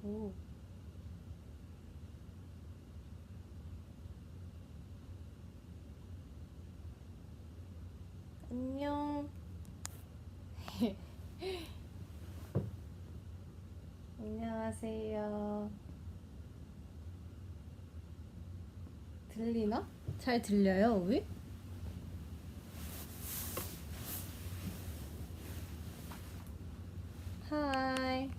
오, 안녕. 안녕하세요. 들리나? 잘 들려요, 우리? 하이.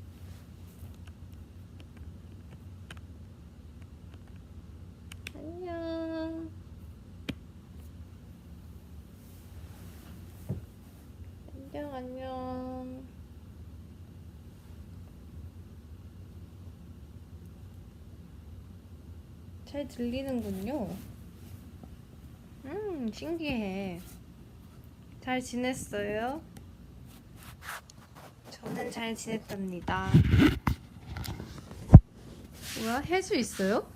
안녕. 안녕, 안녕. 잘 들리는군요. 신기해. 잘 지냈어요? 저는 잘 지냈답니다. 뭐야, 해수 있어요?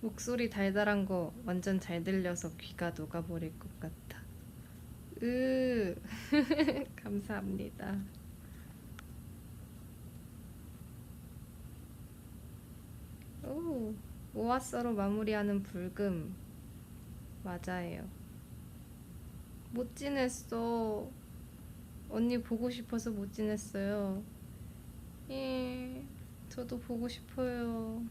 목소리 달달한 거 완전 잘 들려서 귀가 녹아버릴 것 같아. 으, 감사합니다. 오, 모아서로 마무리하는 불금. 맞아요. 못 지냈어. 언니 보고 싶어서 못 지냈어요. 예, 저도 보고 싶어요.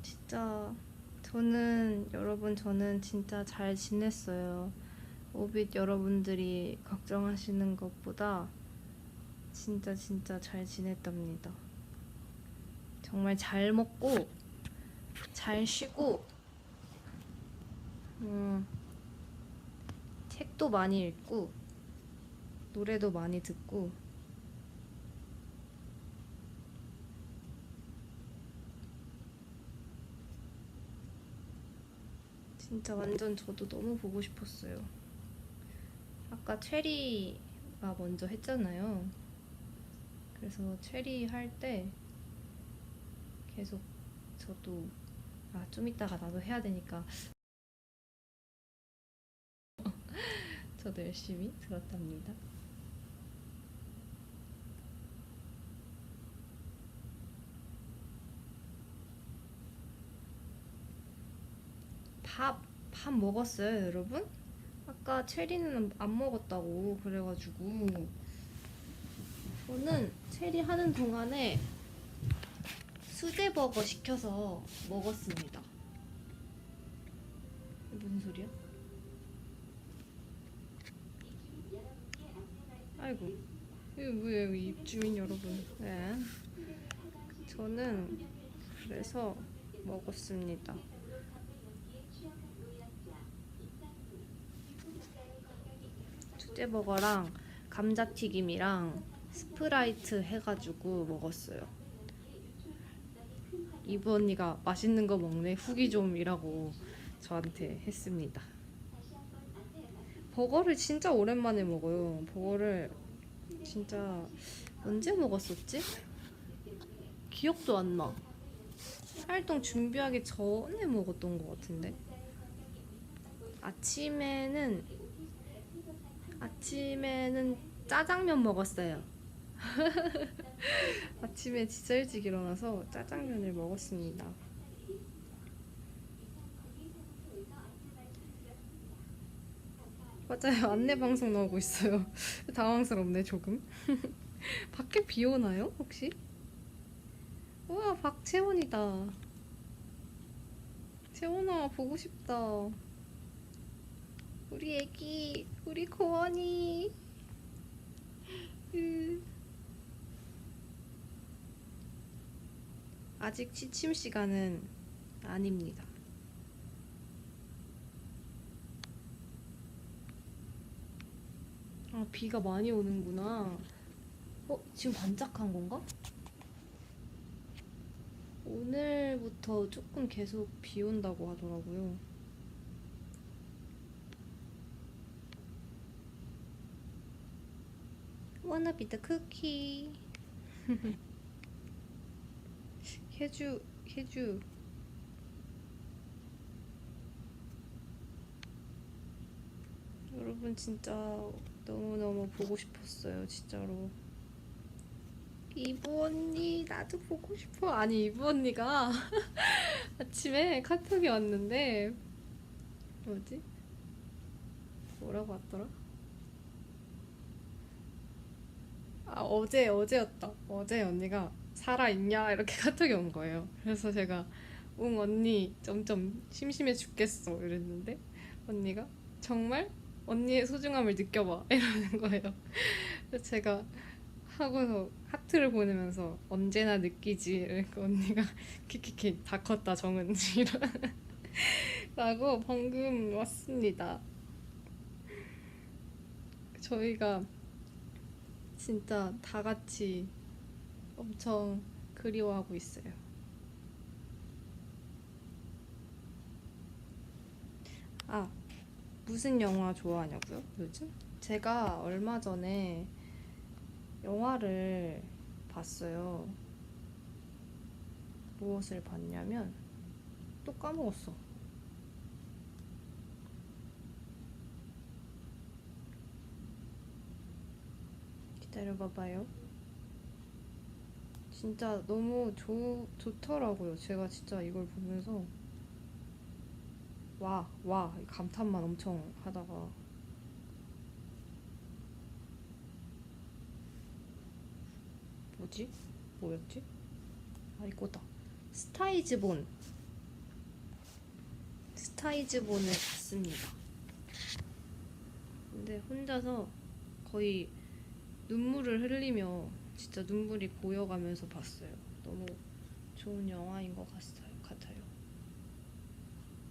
진짜, 저는 진짜 잘 지냈어요. 오빛 여러분들이 걱정하시는 것보다 진짜 잘 지냈답니다. 정말 잘 먹고, 잘 쉬고, 음, 책도 많이 읽고, 노래도 많이 듣고, 진짜 완전 저도 너무 보고 싶었어요. 아까 체리가 먼저 했잖아요. 그래서 체리 할 때 계속 저도 좀 이따가 나도 해야 되니까 저도 열심히 들었답니다. 밥 먹었어요, 여러분? 아까 체리는 안 먹었다고 그래가지고 저는 체리 하는 동안에 수제버거 시켜서 먹었습니다. 무슨 소리야? 아이고, 이거 뭐예요, 입주민 여러분. 네. 저는 그래서 먹었습니다. 수제버거랑 감자튀김이랑 스프라이트 해가지고 먹었어요. 이브 언니가 맛있는 거 먹네 후기 좀이라고 저한테 했습니다. 버거를 진짜 오랜만에 먹어요. 버거를 진짜 언제 먹었었지? 기억도 안 나. 활동 준비하기 전에 먹었던 것 같은데. 아침에는 아침에는 짜장면 먹었어요. 아침에 진짜 일찍 일어나서 짜장면을 먹었습니다. 맞아요. 안내 방송 나오고 있어요. 당황스럽네 조금. 밖에 비 오나요 혹시? 우와, 박채원이다. 채원아 보고 싶다. 우리 애기, 우리 고원이. 으. 아직 취침 시간은 아닙니다. 비가 많이 오는구나. 지금 반짝한 건가? 오늘부터 조금 계속 비 온다고 하더라고요. Wanna be the cookie. 혜주, 혜주. 여러분 진짜 너무너무 보고 싶었어요, 진짜로. 이브 언니, 나도 보고 싶어. 아니, 이브 언니가 아침에 카톡이 왔는데, 뭐지? 뭐라고 왔더라? 아, 어제였다. 어제 언니가 살아있냐? 이렇게 카톡이 온 거예요. 그래서 제가, 응, 언니, 점점 심심해 죽겠어. 이랬는데, 언니가, 정말? 언니의 소중함을 느껴봐. 이러는 거예요. 그래서 제가 하고서 하트를 보내면서 언제나 느끼지. 이러니까 언니가 키키키 다 컸다 정은지 라고 방금 왔습니다. 저희가 진짜 다 같이 엄청 그리워하고 있어요. 아, 무슨 영화 좋아하냐고요? 요즘? 제가 얼마 전에 영화를 봤어요. 무엇을 봤냐면 또 까먹었어. 기다려봐봐요. 진짜 너무 좋더라고요. 제가 진짜 이걸 보면서 와, 감탄만 엄청 하다가 뭐지? 뭐였지? 아, 이거다. 스타이즈본. 스타이즈본을 봤습니다. 근데 혼자서 거의 눈물을 흘리며 진짜 눈물이 고여가면서 봤어요. 너무 좋은 영화인 것 같아요.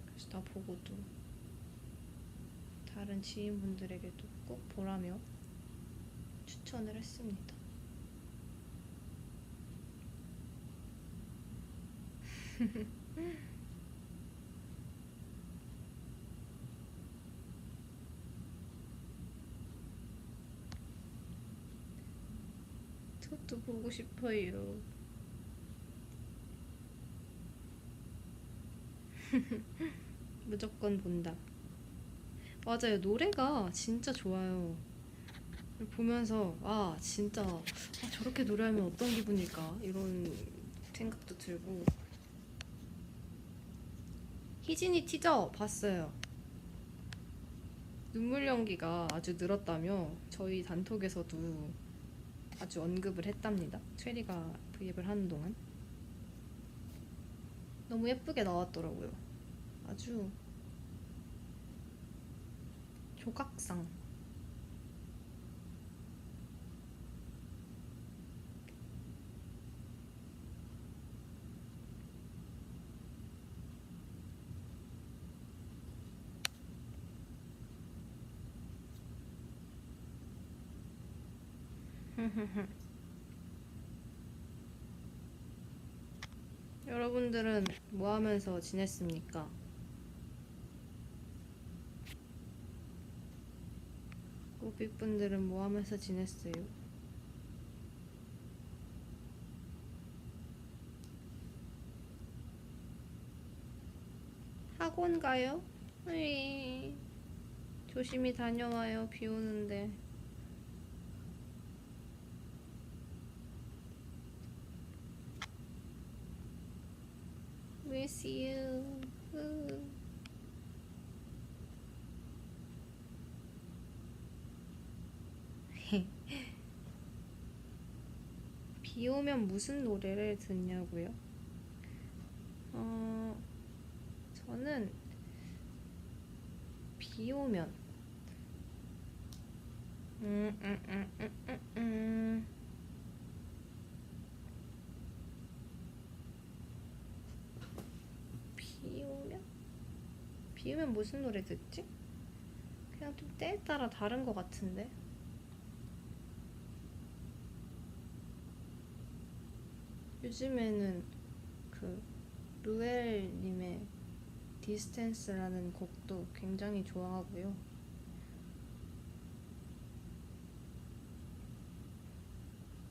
그래서 나보고도 다른 지인분들에게도 꼭 보라며 추천을 했습니다. 저도 보고 싶어요. 무조건 본다. 맞아요. 노래가 진짜 좋아요. 보면서 진짜 저렇게 노래하면 어떤 기분일까 이런 생각도 들고. 희진이 티저 봤어요. 눈물 연기가 아주 늘었다며 저희 단톡에서도 아주 언급을 했답니다. 체리가 브이앱을 하는 동안 너무 예쁘게 나왔더라고요. 아주 조각상. 여러분들은 뭐 하면서 지냈습니까? 꼬비분들은 뭐 하면서 지냈어요? 학원 가요? 으이, 조심히 다녀와요. 비 오는데. Miss you. 비 오면 무슨 노래를 듣냐고요? 저는 비 오면 음, 음, 음, 음, 음, 음. 비 오면? 비 오면 무슨 노래 듣지? 그냥 좀 때에 따라 다른 것 같은데. 요즘에는 그 루엘님의 디스텐스라는 곡도 굉장히 좋아하고요.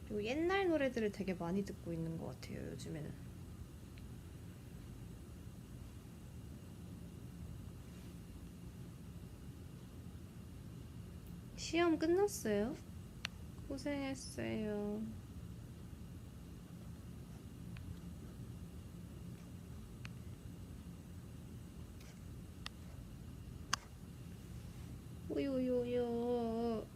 그리고 옛날 노래들을 되게 많이 듣고 있는 것 같아요, 요즘에는. 시험 끝났어요? 고생했어요. 오요요요.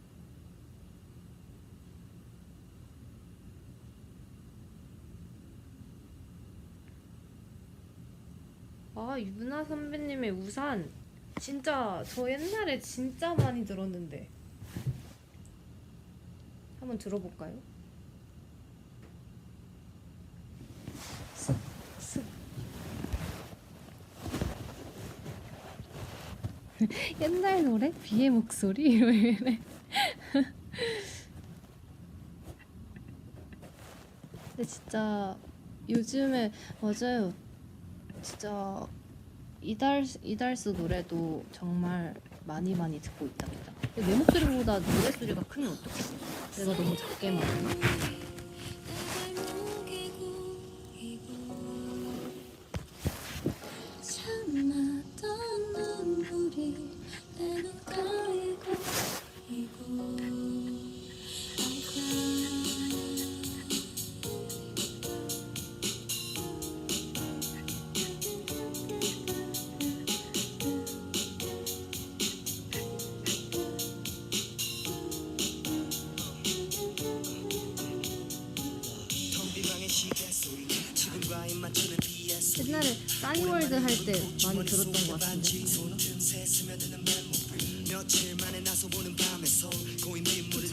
아, 유나 선배님의 우산. 진짜 저 옛날에 진짜 많이 들었는데. 한번 들어볼까요? 슥, 슥. 옛날 노래? 비의 목소리? 이러네. 근데 진짜 요즘에 맞아요. 진짜 이달스 노래도 정말 많이 듣고 있답니다. 내 목소리보다 노래 소리가 크면 어떡해? 내가 너무 작게 말했나? 옛날에 싸니월드 할 때 많이 들었던 것 같은데.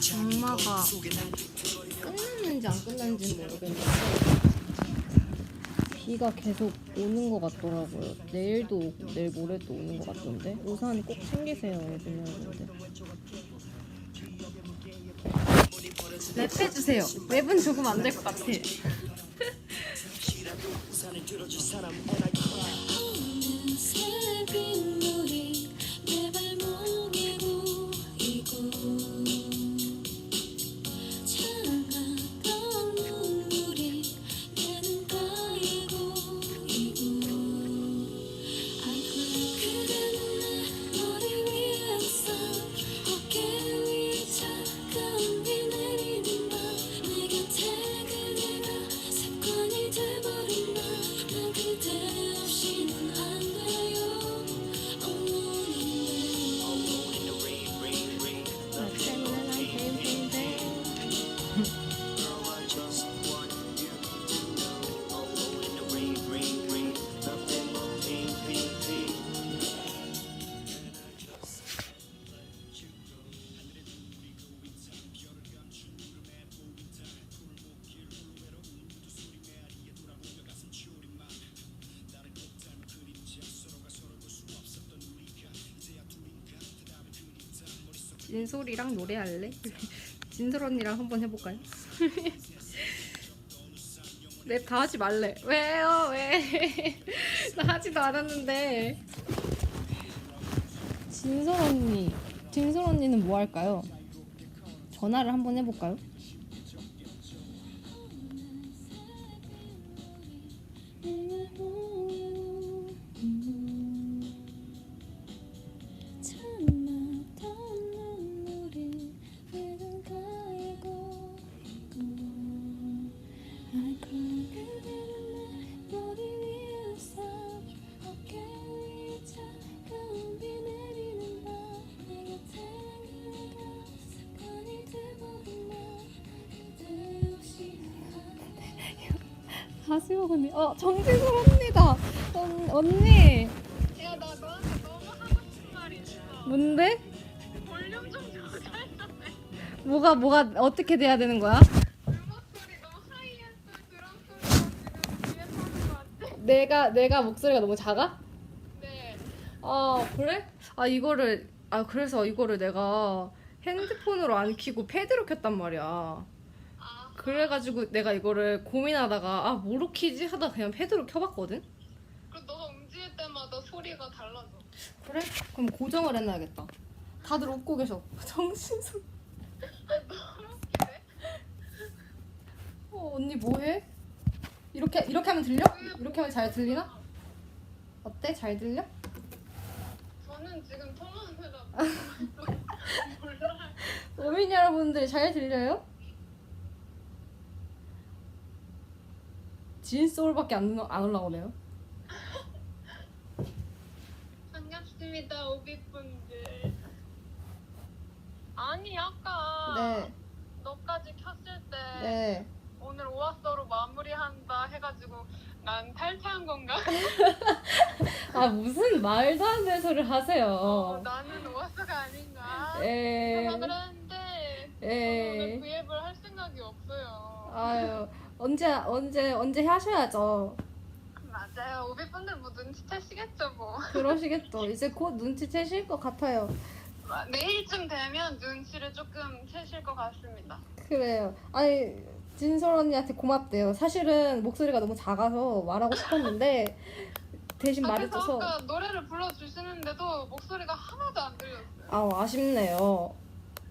장마가 끝났는지 안 끝났는지 모르겠는데 비가 계속 오는 것 같더라고요. 내일도 오고 내일 모레도 오는 것 같던데. 우산 꼭 챙기세요, 요즘 여러분들. 랩해주세요. 랩은 조금 안 될 것 같아. 진솔이랑 노래할래? 진솔 언니랑 한번 해볼까요? 랩 다 하지 말래. 왜요? 왜? 나 하지도 않았는데. 진솔 언니는 뭐 할까요? 전화를 한번 해볼까요? 하수영 언니, 정진솔 언니다. 언니. 야, 나 너한테 너무 하고 싶은 말이 있어. 뭔데? 볼륨 좀 조절해. 뭐가 어떻게 돼야 되는 거야? 목소리 너무 하이엔스 그런 소리가 지금 뒤에 서는 것 같아. 내가 목소리가 너무 작아? 네. 아, 그래? 그래서 이거를 내가 핸드폰으로 안 켜고 패드로 켰단 말이야. 아, 그래가지고 내가 이거를 고민하다가 뭐로 키지? 하다 그냥 패드로 켜봤거든? 그럼 너가 움직일 때마다 소리가 달라져. 그래? 그럼 고정을 해놔야겠다. 다들 웃고 계셔. 정신승. 너무 웃기네. 언니 뭐해? 이렇게 하면 들려? 이렇게 하면 잘 들리나? 어때? 잘 들려? 저는 지금 통화하느라 몰라요. 오민 여러분들 잘 들려요? 진소울밖에 안 올라오네요. 반갑습니다, 오비분들. 아니 아까 네, 너까지 켰을 때 네. 오늘 오아서로 마무리한다 해가지고 난 탈퇴한 건가? 아 무슨 말도 안 되는 소리를 하세요. 나는 오아서가 아닌가? 에, 생각을 했는데 에. 오늘 V앱을 할 생각이 없어요. 아유 언제 하셔야죠. 맞아요. 오비분들 뭐 눈치채시겠죠 뭐. 그러시겠죠. 이제 곧 눈치채실 것 같아요. 내일쯤 되면 눈치를 조금 채실 것 같습니다. 그래요. 아니 진솔 언니한테 고맙대요. 사실은 목소리가 너무 작아서 말하고 싶었는데 대신 그래서 말해줘서 아까 노래를 불러주시는데도 목소리가 하나도 안 들렸어요. 아쉽네요.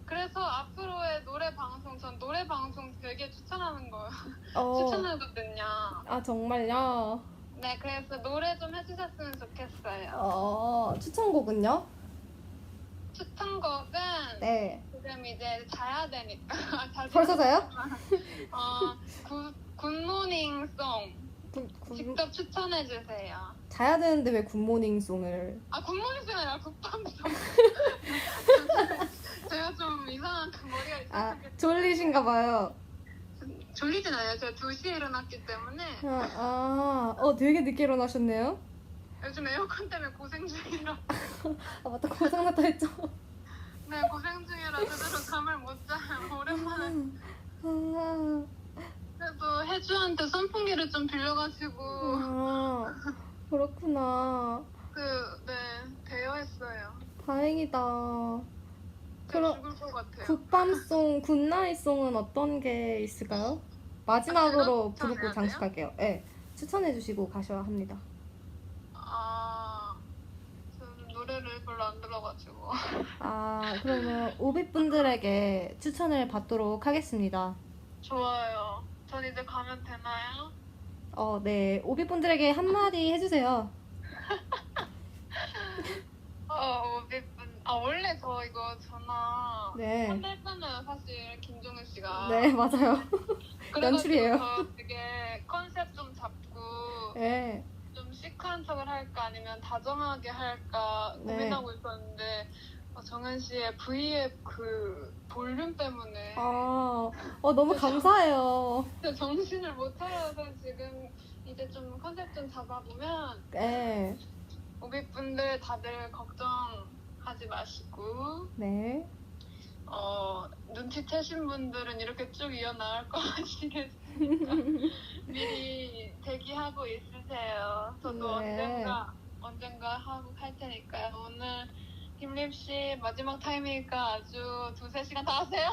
그래서 앞으로의 노래 방송, 전 노래 방송 되게 추천하는 거 어, 추천하거든요. 아 정말요? 네, 그래서 노래 좀 해주셨으면 좋겠어요. 추천곡은요? 추천곡은 네. 지금 이제 자야 되니까 벌써 자요? 굿모닝송 직접 추천해 주세요. 자야 되는데 왜 굿모닝송을? 굿모닝송이 아니라 굿밤송. 제가 좀 이상한 그 머리가 있어서 졸리신가 봐요. 졸리진 않아요. 제가 2시에 일어났기 때문에 되게 늦게 일어나셨네요. 요즘 에어컨 때문에 고생 중이라. 맞다, 고장났다 했죠. 네, 고생 중이라 제대로 잠을 못 자요. 오랜만에. 그래도 혜주한테 선풍기를 좀 빌려가지고 그렇구나. 대여했어요. 다행이다. 제가 죽을 것 같아요. 굿밤송, 굿나잇송은 어떤 게 있을까요? 마지막으로 제가 부르고 추천해야 장식할게요. 네, 추천해주시고 가셔야 합니다. 저는 노래를 별로 안 들어가지고. 그러면 오빛분들에게 추천을 받도록 하겠습니다. 좋아요. 전 이제 가면 되나요? 네, 오빛분들에게 한마디 해주세요. 원래 저 이거 전화 네. 한다 했잖아요. 사실 김종은 씨가. 네, 맞아요. 그래가지고 연출이에요. 저 되게 컨셉 좀 잡고 네. 좀 시크한 척을 할까 아니면 다정하게 할까 네. 고민하고 있었는데 정은 씨의 V앱 그 볼륨 때문에 너무 감사해요. 진짜 정신을 못 차려서 지금 이제 좀 컨셉 좀 잡아보면 네. 오빛분들 다들 걱정하지 마시고 네. 눈치채신 분들은 이렇게 쭉 이어나갈 거 아시겠습니까? 미리 대기하고 있으세요. 저도 네. 언젠가 하고 할 테니까요. 오늘 김립 씨 마지막 타임이니까 아주 2-3시간 다 하세요.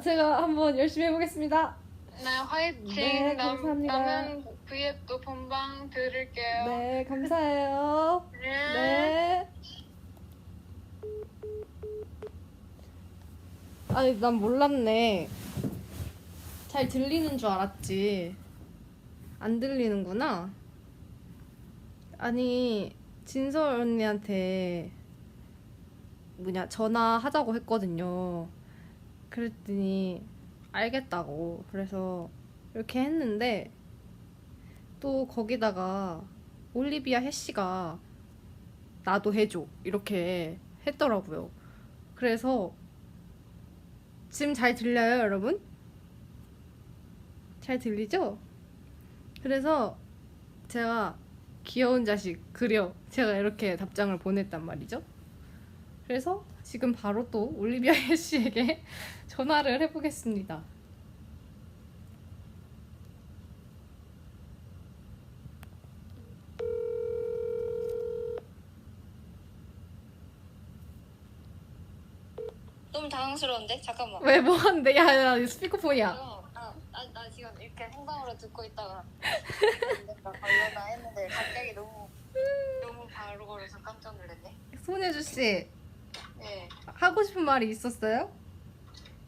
제가 한번 열심히 해보겠습니다. 네, 화이팅. 네, 감사합니다. 남은 V앱도 본방 들을게요. 네, 감사해요. 네. 아니, 난 몰랐네. 잘 들리는 줄 알았지. 안 들리는구나. 아니, 진설 언니한테 전화하자고 했거든요. 그랬더니 알겠다고. 그래서 이렇게 했는데 또 거기다가 올리비아 해시가 나도 해줘 이렇게 했더라고요. 그래서 지금 잘 들려요, 여러분? 잘 들리죠? 그래서 제가 귀여운 자식 제가 이렇게 답장을 보냈단 말이죠. 그래서 지금 바로 또 올리비아 해시에게 전화를 해보겠습니다. 너무 당황스러운데? 잠깐만. 왜 뭐하는데? 야, 스피커폰이야. 나 지금 이렇게 생방으로 듣고 있다가 걸려나 했는데 갑자기 너무 바로 걸어서 깜짝 놀랐네. 손예주 씨, 네. 하고 싶은 말이 있었어요?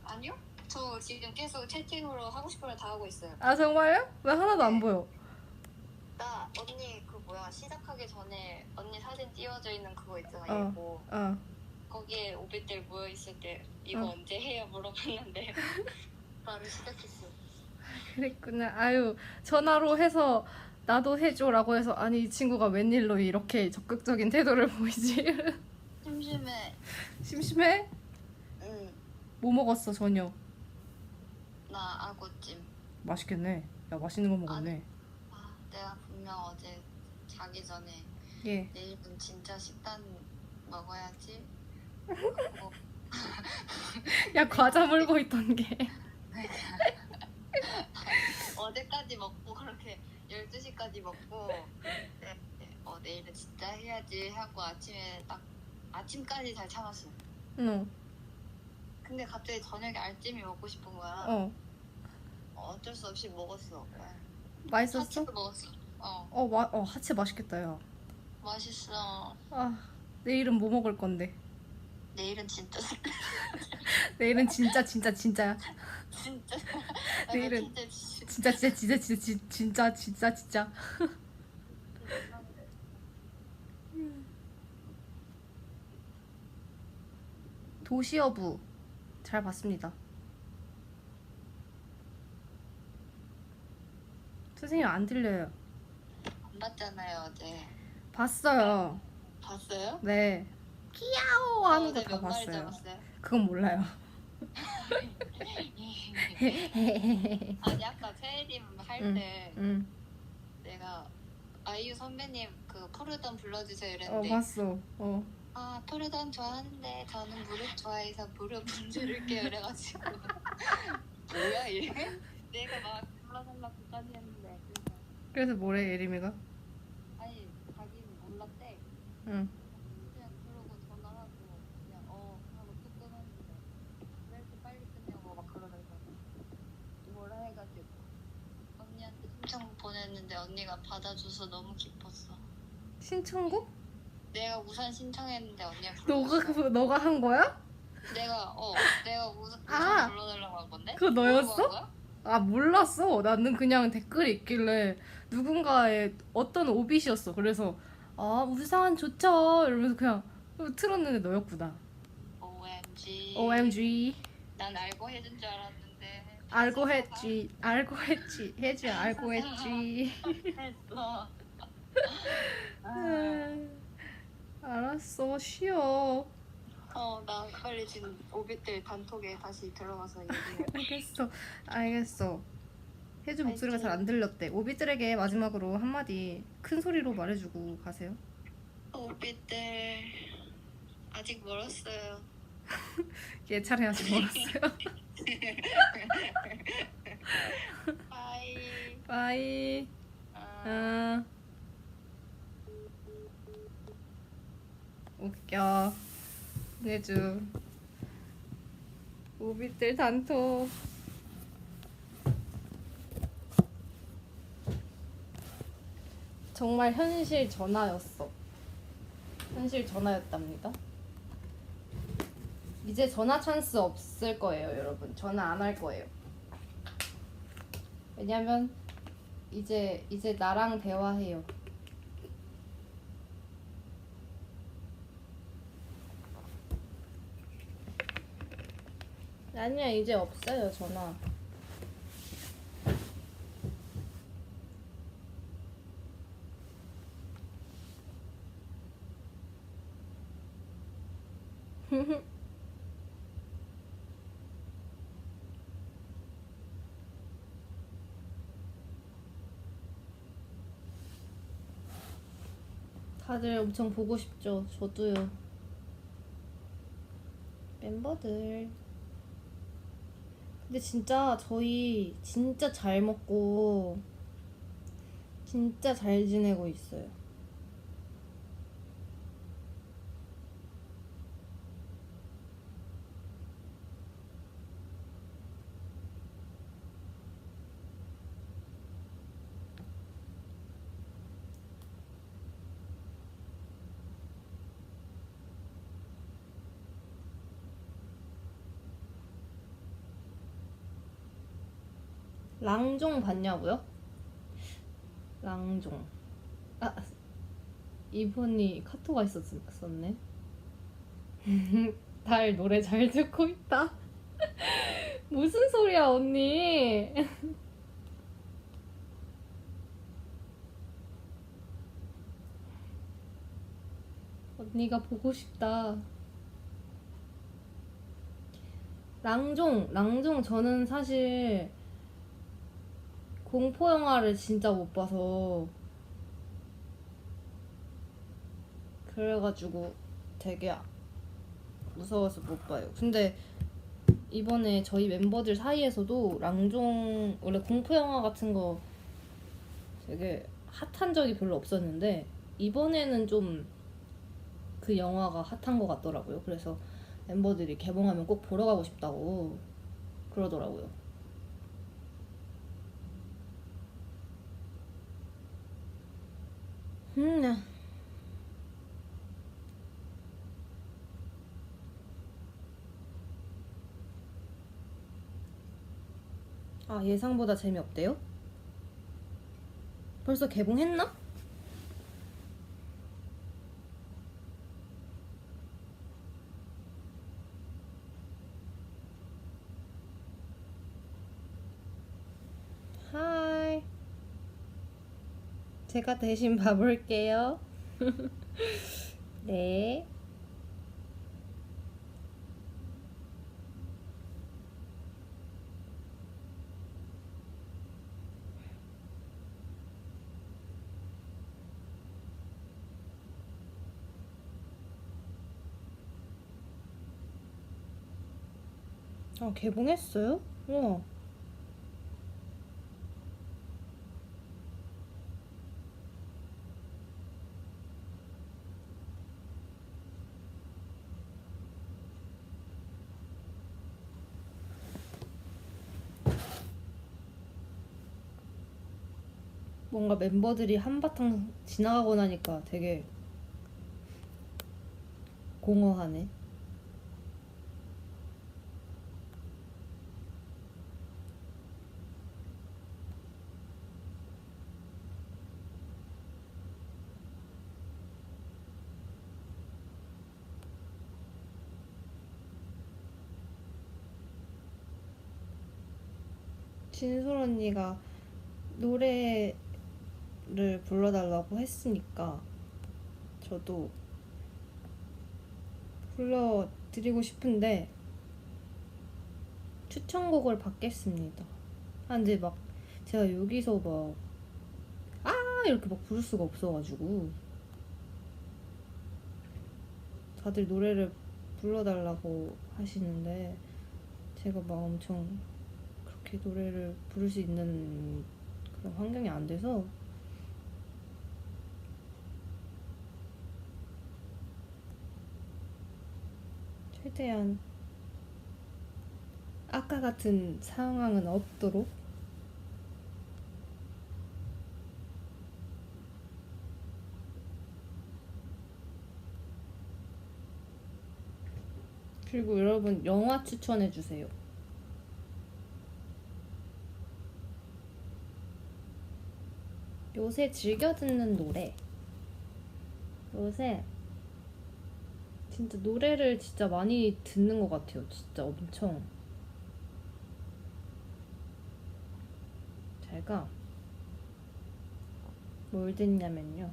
아니요? 저 지금 계속 채팅으로 하고 싶은 걸 다 하고 있어요. 아, 정말요? 왜 하나도 안 보여? 나 언니 시작하기 전에 언니 사진 띄워져 있는 그거 있잖아. 어. 예고. 거기에 오빛들 모여 있을 때 이거 어. 언제 해요 물어봤는데 바로 시작했어. 그랬구나. 아유, 전화로 해서 나도 해줘라고 해서 아니 이 친구가 웬일로 이렇게 적극적인 태도를 보이지? 심심해. 심심해? 응. 뭐 먹었어 저녁? 나 아구찜. 맛있겠네. 야 맛있는 거 먹었네. 아, 내가 분명 어제 자기 전에 예. 내일은 진짜 식단 먹어야지. 어, 야 과자 물고 있던 게. 어제까지 먹고 그렇게 12시까지 먹고 내일은 진짜 해야지 하고 아침에 딱 아침까지 잘 참았어. 응. 근데 갑자기 저녁에 알찜이 먹고 싶은 거야. 어. 어쩔 수 없이 먹었어. 맛있었어? 하치도 먹었어. 하체 맛있겠다 야. 맛있어. 아 내일은 뭐 먹을 건데? 내일은 진짜 내일은 진짜 진짜야. 진짜 내일은 진짜 진짜. 도시어부 잘 봤습니다. 선생님 안 들려요. 안 봤잖아요 어제. 봤어요. 봤어요? 네. 끼야오 하는 거 어제 다 몇 마리 봤어요. 잡았어요? 그건 몰라요. 아니 아까 최혜림 할 때 응. 내가 아이유 선배님 그 포르던 불러주세요 이랬는데 봤어. 아 포르던 좋아하는데 저는 무릎 좋아해서 무릎 문지를게요 이래가지고 뭐야 얘? 내가 막 불러달라고까지 했는데 그래서 뭐래 예림이가? 아니 자기는 몰랐대. 응. 그냥 그러고 전화하고 그냥 하고 또 끊었는데 왜 이렇게 빨리 끊냐고 막 그러면서 뭐라 해가지고 언니한테 신청곡 보냈는데 언니가 받아줘서 너무 기뻤어. 신청곡? 내가 우산 신청했는데 언니가 불러줬어. 너가 한 거야? 내가 우산 아! 불러달라고 한 건데? 그거 뭐라고 너였어? 한 거야? 아 몰랐어. 나는 그냥 댓글이 있길래 누군가의 어떤 오빗이었어. 그래서 아 우산 좋죠 이러면서 그냥 틀었는데 너였구나. OMG. OMG. 난 알고 해준 줄 알았는데. 알고 했지. 혜지 알고 했지. 했어. 알았어 쉬어. 나 빨리 지금 오빛들 단톡에 다시 들어가서 얘기해. 알겠어. 혜주 목소리가 잘 안 들렸대. 오비들에게 마지막으로 한마디 큰 소리로 말해주고 가세요. 오빛들 아직 멀었어요. 얘 차례 아직 멀었어요. 바이. 바이. 웃겨. 혜주. 오비들 단톡. 정말 현실 전화였어. 현실 전화였답니다. 이제 전화 찬스 없을 거예요, 여러분. 전화 안 할 거예요. 왜냐면 이제 나랑 대화해요. 아니야, 이제 없어요, 전화. 다들 엄청 보고 싶죠? 저도요. 멤버들. 근데 진짜 저희 진짜 잘 먹고 진짜 잘 지내고 있어요. 랑종 봤냐고요? 랑종. 아, 이분이 카톡가 있었네. 달 노래 잘 듣고 있다. 무슨 소리야 언니? 언니가 보고 싶다. 랑종 저는 사실 공포 영화를 진짜 못 봐서 그래가지고 되게 무서워서 못 봐요. 근데 이번에 저희 멤버들 사이에서도 랑종 원래 공포 영화 같은 거 되게 핫한 적이 별로 없었는데 이번에는 좀 그 영화가 핫한 것 같더라고요. 그래서 멤버들이 개봉하면 꼭 보러 가고 싶다고 그러더라고요. 네. 아, 예상보다 재미없대요? 벌써 개봉했나? 하이. 제가 대신 봐볼게요. 네. 아, 개봉했어요? 우와. 뭔가 멤버들이 한바탕 지나가고 나니까 되게 공허하네. 진솔 언니가 노래를 불러달라고 했으니까 저도 불러드리고 싶은데 추천곡을 받겠습니다. 아, 근데 막 제가 여기서 막 이렇게 막 부를 수가 없어가지고 다들 노래를 불러달라고 하시는데 제가 막 엄청 그렇게 노래를 부를 수 있는 그런 환경이 안 돼서 최대한 아까 같은 상황은 없도록 그리고 여러분 영화 추천해주세요. 요새 즐겨 듣는 노래. 요새 진짜 노래를 진짜 많이 듣는 것 같아요. 진짜 엄청. 제가 뭘 듣냐면요.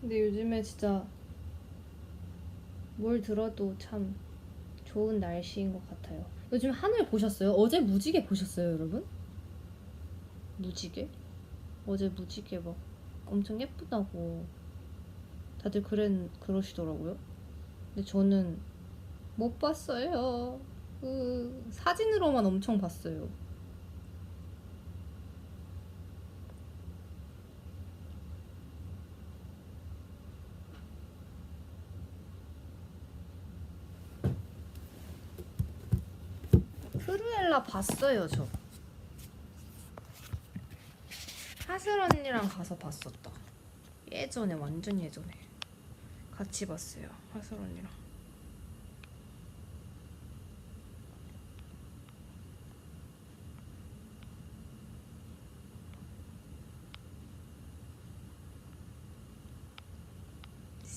근데 요즘에 진짜 뭘 들어도 참 좋은 날씨인 것 같아요. 요즘 하늘 보셨어요? 어제 무지개 보셨어요, 여러분? 무지개? 어제 무지개 막 엄청 예쁘다고 다들 그러시더라고요. 근데 저는 못 봤어요. 사진으로만 엄청 봤어요. 크루엘라 봤어요, 저. 하슬 언니랑 가서 봤었다. 예전에, 완전 예전에. 같이 봤어요, 하슬 언니랑.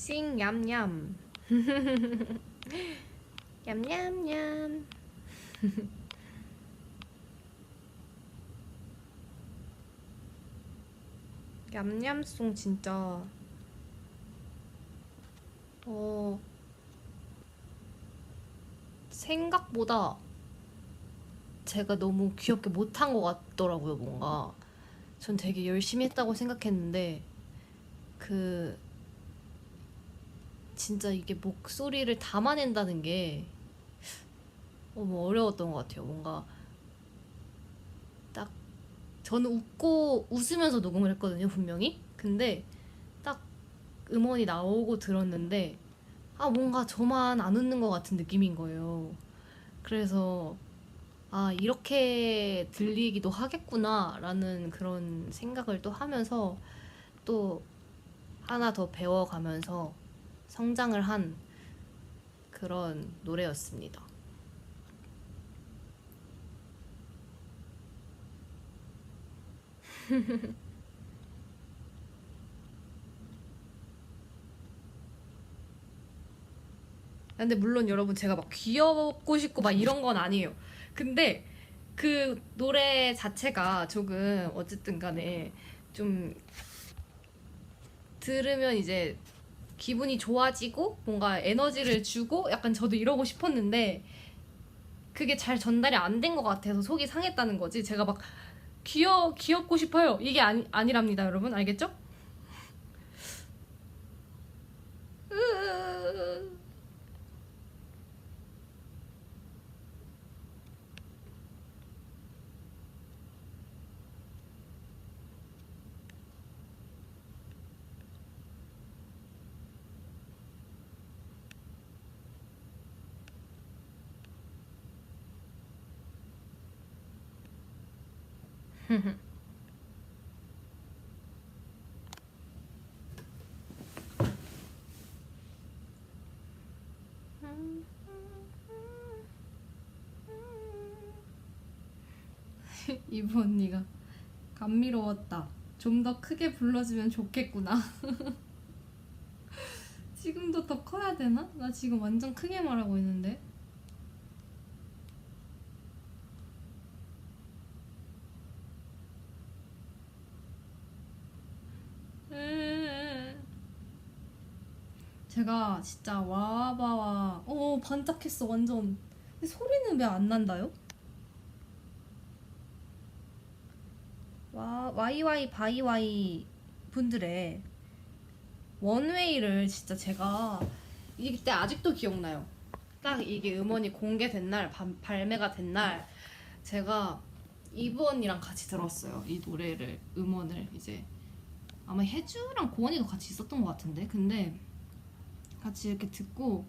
싱 얌얌. 얌얌얌. 얌얌송 진짜 생각보다 제가 너무 귀엽게 못한 것 같더라고요. 뭔가 전 되게 열심히 했다고 생각했는데 그 진짜 이게 목소리를 담아낸다는 게 너무 어려웠던 것 같아요. 뭔가 딱 저는 웃으면서 녹음을 했거든요, 분명히. 근데 딱 음원이 나오고 들었는데 뭔가 저만 안 웃는 것 같은 느낌인 거예요. 그래서 이렇게 들리기도 하겠구나 라는 그런 생각을 또 하면서 또 하나 더 배워가면서 성장을 한 그런 노래였습니다. 근데 물론 여러분 제가 막 귀엽고 싶고 막 이런 건 아니에요. 근데 그 노래 자체가 조금 어쨌든 간에 좀 들으면 이제 기분이 좋아지고 뭔가 에너지를 주고 약간 저도 이러고 싶었는데 그게 잘 전달이 안 된 것 같아서 속이 상했다는 거지. 제가 막 귀엽고 싶어요. 이게 아니랍니다, 여러분. 알겠죠? 이브 언니가 감미로웠다. 좀 더 크게 불러주면 좋겠구나. 지금도 더 커야 되나? 나 지금 완전 크게 말하고 있는데. 제가 진짜 와바와 반짝했어 완전. 근데 소리는 왜 안 난다요? 와이와이 바이와이 분들의 원웨이를 진짜 제가 이때 아직도 기억나요. 딱 이게 음원이 공개된 날, 발매가 된 날 제가 이브 언니랑 같이 들었어요. 이 노래를, 음원을. 이제 아마 혜주랑 고원이도 같이 있었던 것 같은데, 근데 같이 이렇게 듣고,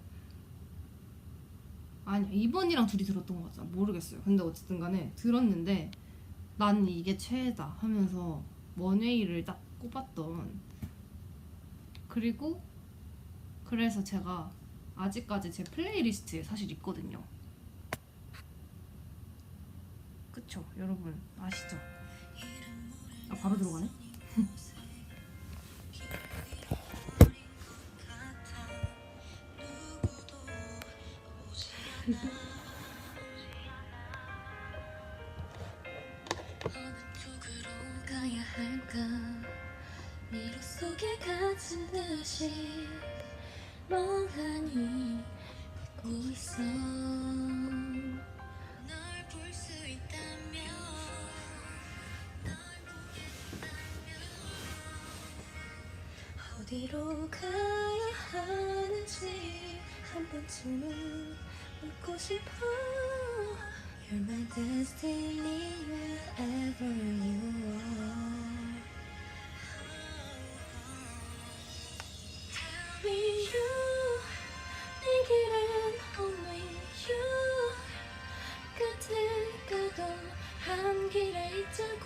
아니 이브 언니랑 둘이 들었던 것 같아. 모르겠어요. 근데 어쨌든 간에 들었는데 난 이게 최애다 하면서 원웨이를 딱 꼽았던. 그리고 그래서 제가 아직까지 제 플레이리스트에 사실 있거든요. 그쵸? 여러분 아시죠? 바로 들어가네? 가야 할까 미로 속에 갇힌 듯이 멍하니 걷고 있어 널 볼 수 있다면 널 보겠다면 어디로 가야 하는지 한 번쯤은 묻고 싶어 You're my destiny wherever you are Tell me you 내 길엔 only you 끝에 가도 한 길에 있자고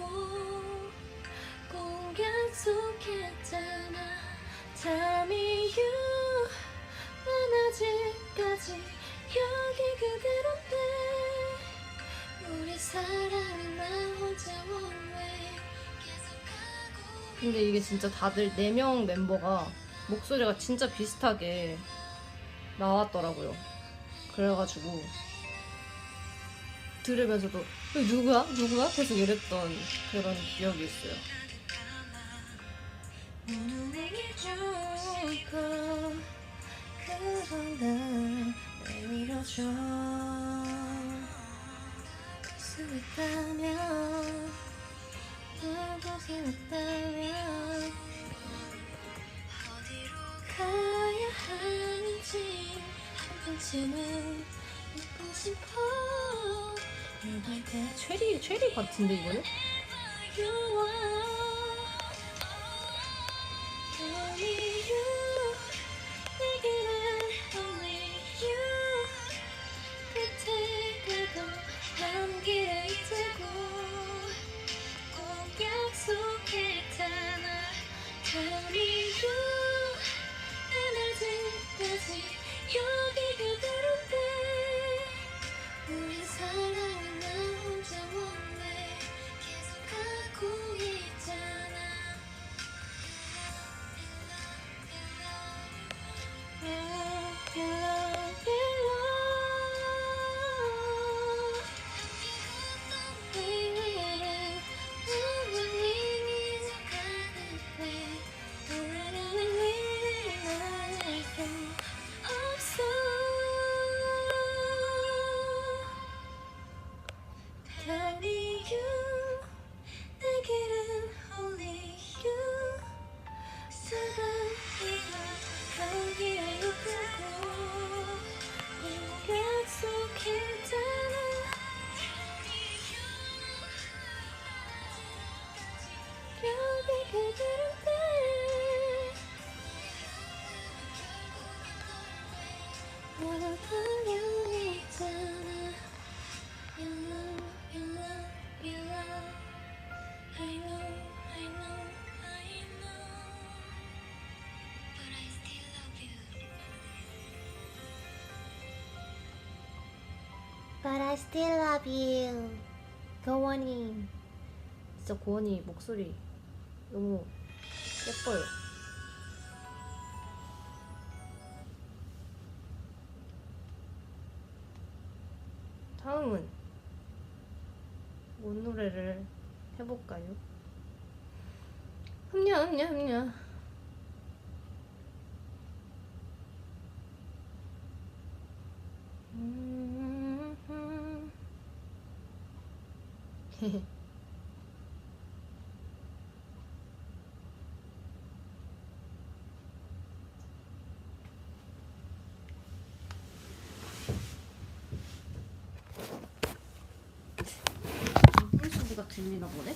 꼭 약속했잖아 Tell me you 난 아직까지 여기 그대로인데 우리 사랑은 나 혼자 one way 계속 가고 근데 이게 진짜 다들 4명 멤버가 목소리가 진짜 비슷하게 나왔더라고요. 그래가지고 들으면서도 이거 누구야? 누구야? 계속 이랬던 그런 기억이 있어요. 내게 주고 그런 날 내밀어줘 수 있다면 보고 수 있다면 어디로 가야 하는지 한 번쯤은 묻고 싶어 이럴 때 체리 같은데 이거는? You are only you 내게는 only you 끝에 가도 함께 있자고 꼭 약속했잖아 Tell me you 난 아직까지 여기 그대로인데 우리 사랑은 나 혼자 원해 계속 갖고 있잖아 Tell me you 내게는 only you 사랑이가 거기에 있다고 꼭 약속했잖아 여기 그대로인데 너도 분명히 있잖아 You know, you know, you know I know, I know, I know But I still love you But I still love you 고원이 진짜 고원이 목소리 너무 예뻐요. 다음은 뭔 노래를 해볼까요? 흠냐 물 소리가 들리나 보네?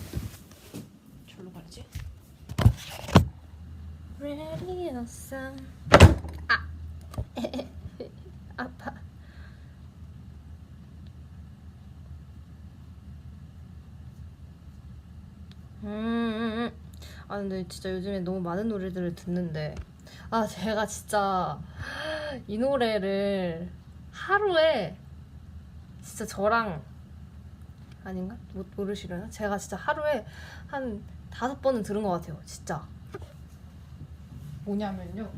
절로 가야지. Radio song 아파. 아 근데 진짜 요즘에 너무 많은 노래들을 듣는데 제가 진짜 이 노래를 하루에 진짜 저랑 아닌가? 모르시려나? 제가 진짜 하루에 한 5번은 들은 것 같아요. 진짜. 뭐냐면요.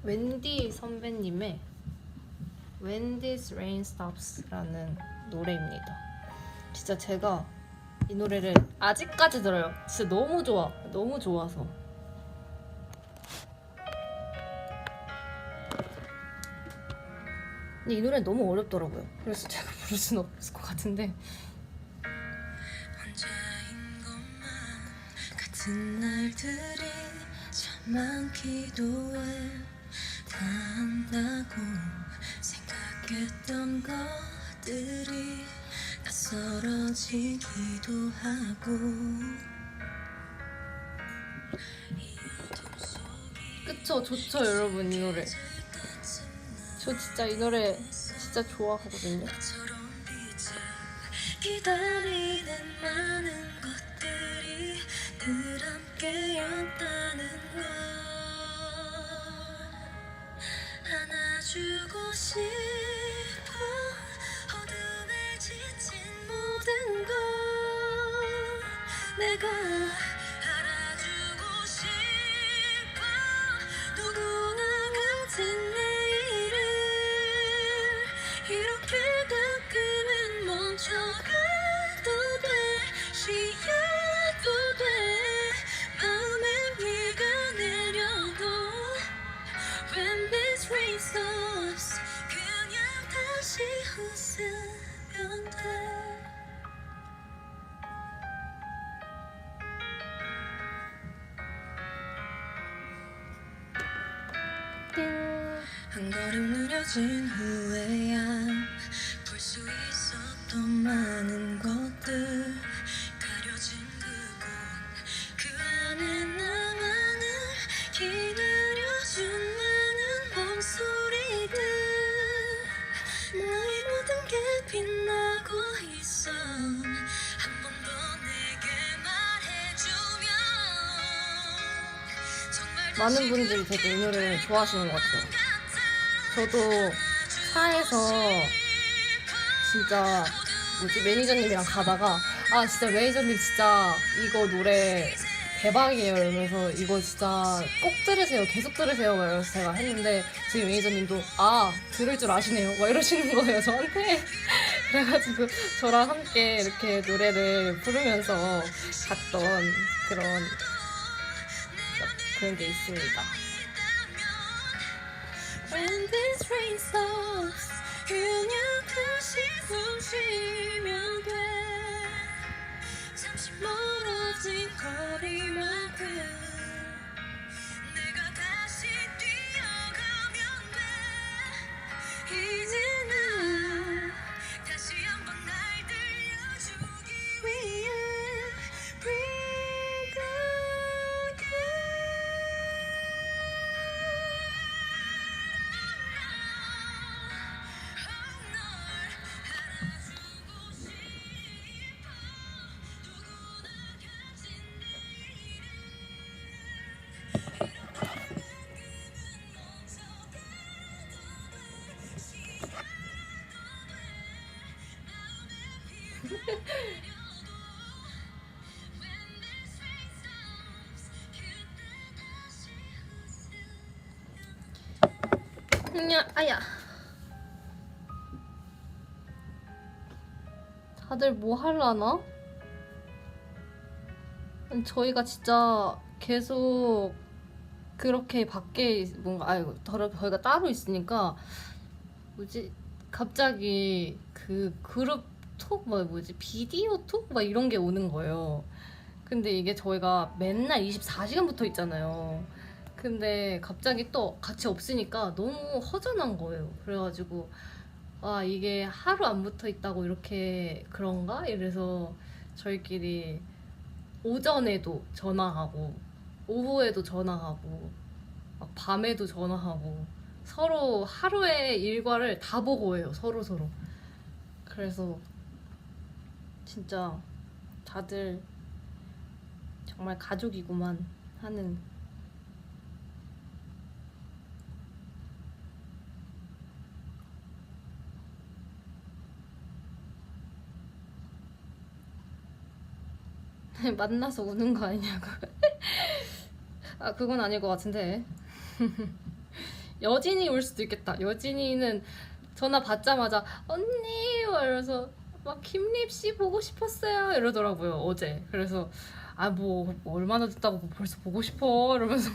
웬디 선배님의 When This Rain Stops라는 노래입니다. 진짜 제가 이 노래를 아직까지 들어요. 진짜 너무 좋아. 너무 좋아서. 근데 이 노래 너무 어렵더라고요. 그래서 제가 부를 수는 없을 것 같은데. 혼자인 것만 같은 날들이 참 많기도 해 다 한다고 생각했던 것들이 낯설어지기도 하고 그쵸? 좋죠 여러분 이 노래. 저 진짜 이 노래 진짜 좋아하거든요. 기다리는 많은 것들이 늘 함께였다는 걸 안아주고 싶어 어둠에 지친 모든 걸 내가 알아 한 걸음 느려진 후에야 볼 수 있었던 많은 것들 가려진 그곳 그 안에 나만을 기다려준 많은 목소리들 너의 모든 게 빛나고 있어 한 번 더 내게 말해주면 정말 많은 분들이 되게 이 노래를 좋아하시는 것 같아요. 저도 차에서 진짜 매니저님이랑 가다가 아 진짜 매니저님 진짜 이거 노래 대박이에요 이러면서 이거 진짜 꼭 들으세요 계속 들으세요 막 이러면서 제가 했는데 지금 매니저님도 아 들을 줄 아시네요 막 이러시는 거예요 저한테. 그래가지고 저랑 함께 이렇게 노래를 부르면서 갔던 그런 게 있습니다. When this rain stops 그냥 다시 숨 쉬면 돼 잠시 멀어진 거리만큼 내가 다시 뛰어가면 돼 이제 나 다시 한번 날 들려주기 위해 Breathe again 그냥 아야 다들 뭐 하려나? 아니, 저희가 진짜 계속 그렇게 밖에 뭔가 아이고 저희가 따로 있으니까 갑자기 그 그룹 톡 비디오 톡 막 이런 게 오는 거예요. 근데 이게 저희가 맨날 24시간 붙어 있잖아요. 근데 갑자기 또 같이 없으니까 너무 허전한 거예요. 그래가지고 아 이게 하루 안 붙어 있다고 이렇게 그런가? 이래서 저희끼리 오전에도 전화하고 오후에도 전화하고 막 밤에도 전화하고 서로 하루의 일과를 다 보고해요. 서로. 그래서 진짜 다들 정말 가족이구만 하는 만나서 우는 거 아니냐고. 아 그건 아닐 것 같은데. 여진이 올 수도 있겠다. 여진이는 전화 받자마자 언니 이러면서 막 김립씨 보고 싶었어요 이러더라고요 어제. 그래서 아 뭐 얼마나 됐다고 벌써 보고 싶어 이러면서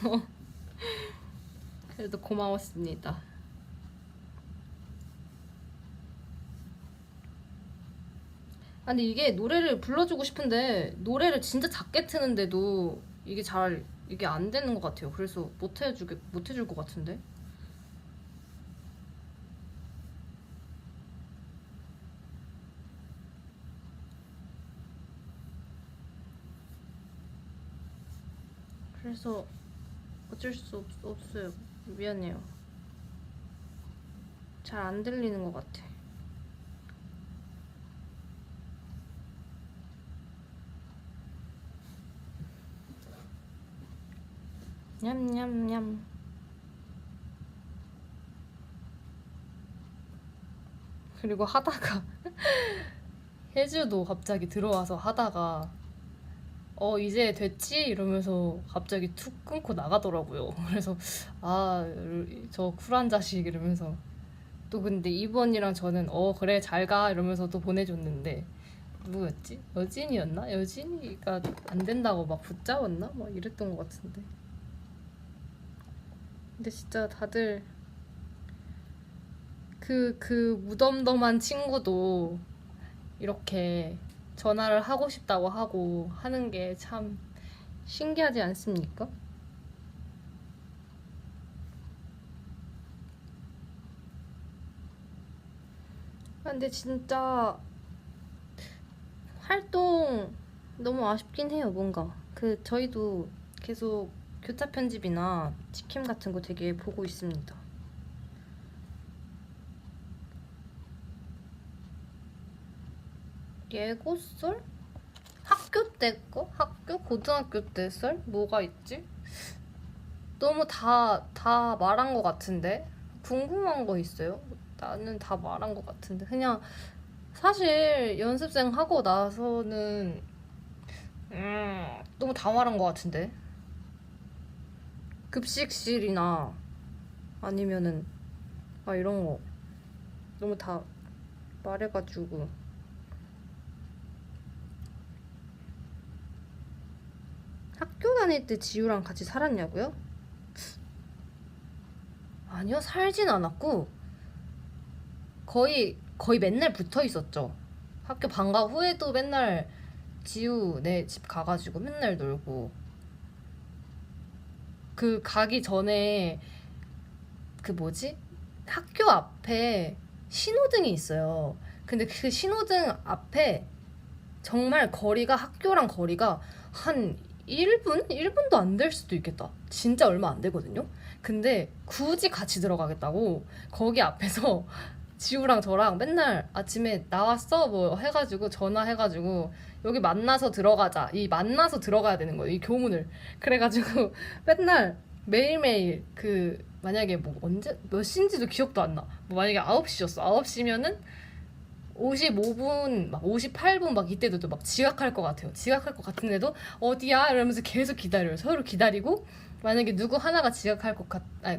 그래도 고마웠습니다. 근데 이게 노래를 불러주고 싶은데 노래를 진짜 작게 트는데도 이게 안 되는 것 같아요. 그래서 못 해줄 것 같은데. 그래서 어쩔 수 없어요. 미안해요. 잘 안 들리는 것 같아. 냠냠냠. 그리고 하다가 혜주도 갑자기 들어와서 하다가 이제 됐지? 이러면서 갑자기 툭 끊고 나가더라고요. 그래서 저 쿨한 자식 이러면서 또 근데 2번이랑 저는 그래 잘 가 이러면서 또 보내줬는데 누구였지? 여진이었나? 여진이가 안 된다고 막 붙잡았나? 막 이랬던 것 같은데. 근데 진짜 다들 그 무덤덤한 친구도 이렇게 전화를 하고 싶다고 하고 하는 게 참 신기하지 않습니까? 근데 진짜 활동 너무 아쉽긴 해요. 뭔가 저희도 계속 교차 편집이나 직캠 같은 거 되게 보고 있습니다. 예고 썰? 학교 때 거? 고등학교 때 썰? 뭐가 있지? 너무 다 말한 것 같은데? 궁금한 거 있어요? 나는 다 말한 것 같은데. 그냥 사실 연습생 하고 나서는 너무 다 말한 것 같은데. 급식실이나 아니면은 이런 거 너무 다 말해가지고. 학교 다닐 때 지우랑 같이 살았냐고요? 아니요, 살진 않았고 거의 맨날 붙어 있었죠. 학교 방과 후에도 맨날 지우 네 집 가가지고 맨날 놀고, 가기 전에 학교 앞에 신호등이 있어요. 근데 그 신호등 앞에 정말 학교랑 거리가 한 1분도 안 될 수도 있겠다. 진짜 얼마 안 되거든요. 근데 굳이 같이 들어가겠다고 거기 앞에서 지우랑 저랑 맨날 아침에 나왔어 뭐 해가지고 전화해가지고 여기 만나서 들어가자. 만나서 들어가야 되는 거예요, 이 교문을. 그래가지고 맨날 매일매일 만약에 몇 시인지도 기억도 안 나. 만약에 9시였어. 9시면은 55분, 58분 이때도 막 지각할 것 같아요. 지각할 것 같은데도 어디야? 이러면서 계속 기다려요. 서로 기다리고, 만약에 누구 하나가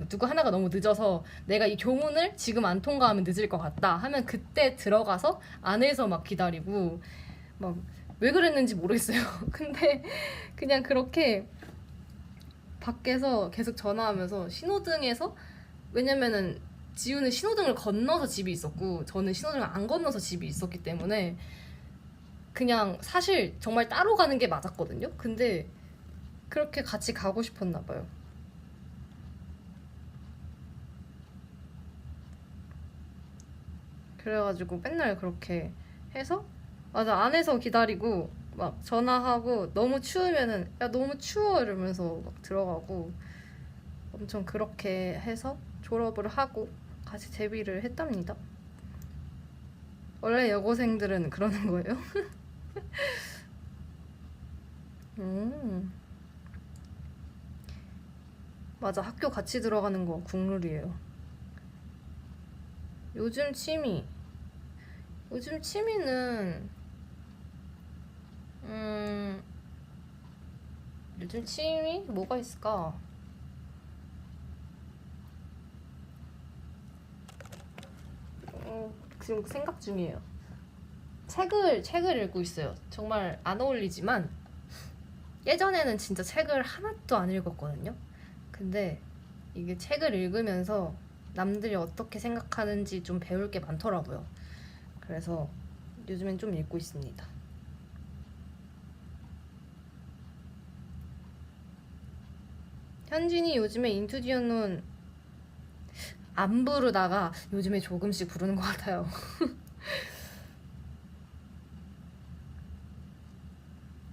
누구 하나가 너무 늦어서 내가 이 교문을 지금 안 통과하면 늦을 것 같다 하면 그때 들어가서 안에서 막 기다리고, 왜 그랬는지 모르겠어요. 근데 그냥 그렇게 밖에서 계속 전화하면서 신호등에서, 왜냐면은 지우는 신호등을 건너서 집이 있었고 저는 신호등을 안 건너서 집이 있었기 때문에 그냥 사실 정말 따로 가는 게 맞았거든요. 근데 그렇게 같이 가고 싶었나 봐요. 그래가지고 맨날 그렇게 해서 안에서 기다리고 막 전화하고 너무 추우면은 야 너무 추워 이러면서 막 들어가고, 엄청 그렇게 해서 졸업을 하고 같이 데뷔를 했답니다. 원래 여고생들은 그러는 거예요? 맞아, 학교 같이 들어가는 거 국룰이에요. 요즘 취미는 요즘 취미 뭐가 있을까? 지금 생각 중이에요. 책을 읽고 있어요. 정말 안 어울리지만 예전에는 진짜 책을 하나도 안 읽었거든요. 근데 이게 책을 읽으면서 남들이 어떻게 생각하는지 좀 배울 게 많더라고요. 그래서 요즘엔 좀 읽고 있습니다. 현진이 요즘에 인투 디 언논 안 부르다가 요즘에 조금씩 부르는 것 같아요.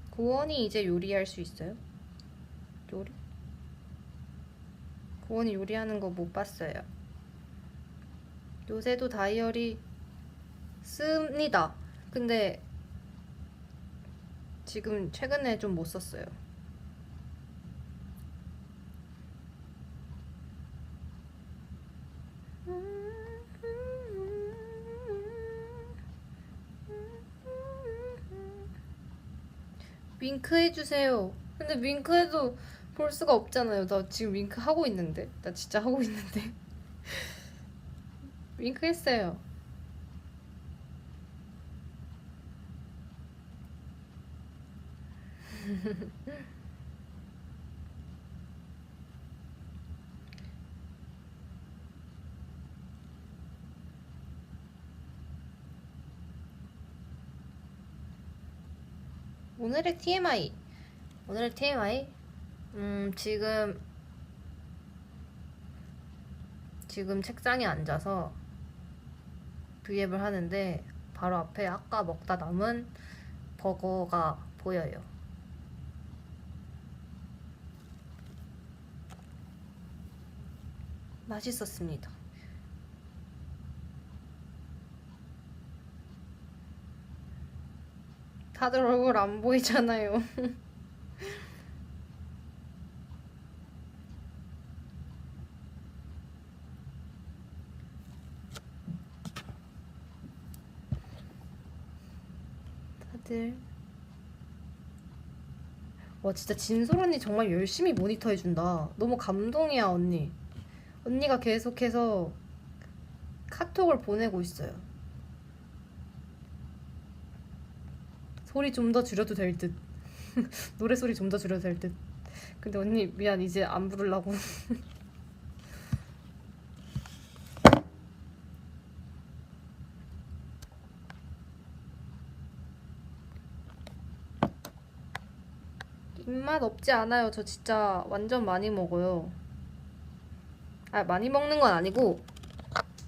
고원이 이제 요리할 수 있어요? 요리? 고원이 요리하는 거 못 봤어요. 요새도 다이어리 씁니다. 근데 지금 최근에 좀 못 썼어요. 윙크 해주세요. 근데 윙크해도 볼 수가 없잖아요. 나 지금 윙크 하고 있는데. 나 진짜 하고 있는데. 윙크 했어요. 오늘의 TMI. 지금 책상에 앉아서 V앱을 하는데 바로 앞에 아까 먹다 남은 버거가 보여요. 맛있었습니다. 다들 얼굴 안 보이잖아요. 다들 와 진짜 진솔 언니 정말 열심히 모니터 해준다. 너무 감동이야 언니. 언니가 계속해서 카톡을 보내고 있어요. 소리 좀 더 줄여도 될 듯. 노래 소리 좀 더 줄여도 될 듯. 근데 언니 미안 이제 안 부르려고. 입맛 없지 않아요. 저 진짜 완전 많이 먹어요. 아 많이 먹는 건 아니고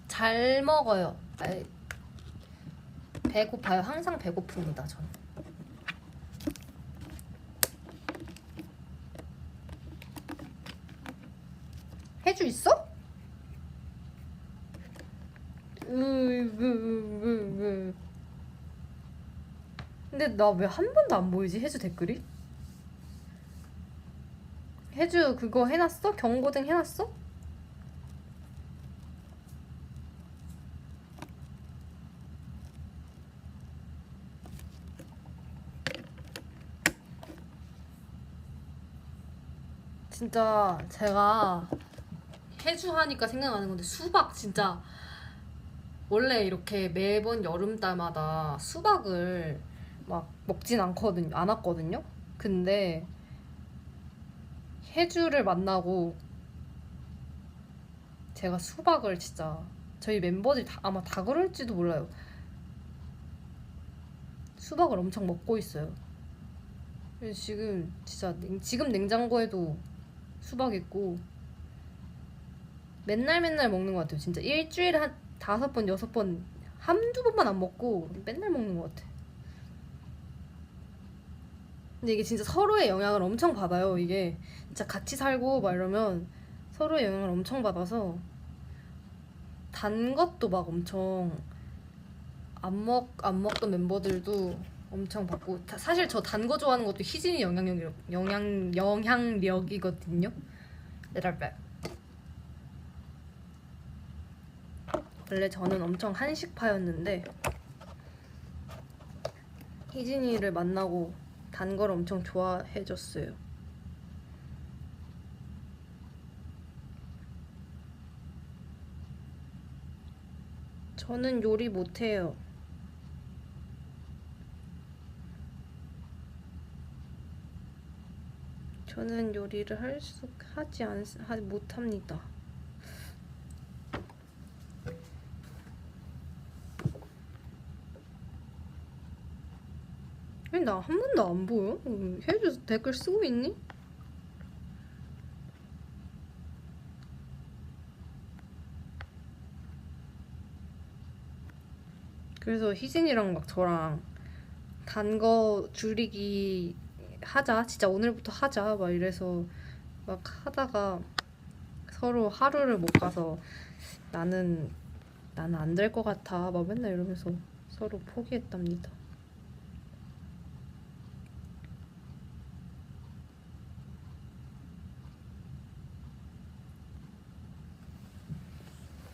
잘 먹어요. 아이, 배고파요. 항상 배고픕니다. 저는. 해주 있어? 근데 나 왜 한 번도 안 보이지? 해주 댓글이? 해주 그거 해놨어? 경고등 해놨어? 진짜 제가 해주 하니까 생각나는 건데 수박 진짜 원래 이렇게 매번 여름달마다 수박을 막 먹진 않았거든요. 근데 해주를 만나고 제가 수박을 진짜 저희 멤버들이 아마 다 그럴지도 몰라요. 수박을 엄청 먹고 있어요. 그래서 지금 진짜 지금 냉장고에도 수박 있고 맨날 먹는 것 같아요. 진짜 일주일에 한 5번, 6번 한두 번만 안 먹고 맨날 먹는 것 같아. 근데 이게 진짜 서로의 영향을 엄청 받아요. 이게 진짜 같이 살고 막 이러면 서로의 영향을 엄청 받아서 단 것도 막 엄청 안 먹던 멤버들도 엄청 받고 사실 저 단 거 좋아하는 것도 희진이 영향력이거든요. 여러분 원래 저는 엄청 한식파였는데 희진이를 만나고 단 걸 엄청 좋아해졌어요. 저는 요리 못해요. 저는 요리를 하지 못합니다. 왜 나 한 번도 안 보여? 해주 댓글 쓰고 있니? 그래서 희진이랑 막 저랑 단 거 줄이기 하자, 진짜 오늘부터 하자 막 이래서 막 하다가 서로 하루를 못 가서 나는 안 될 것 같아 막 맨날 이러면서 서로 포기했답니다.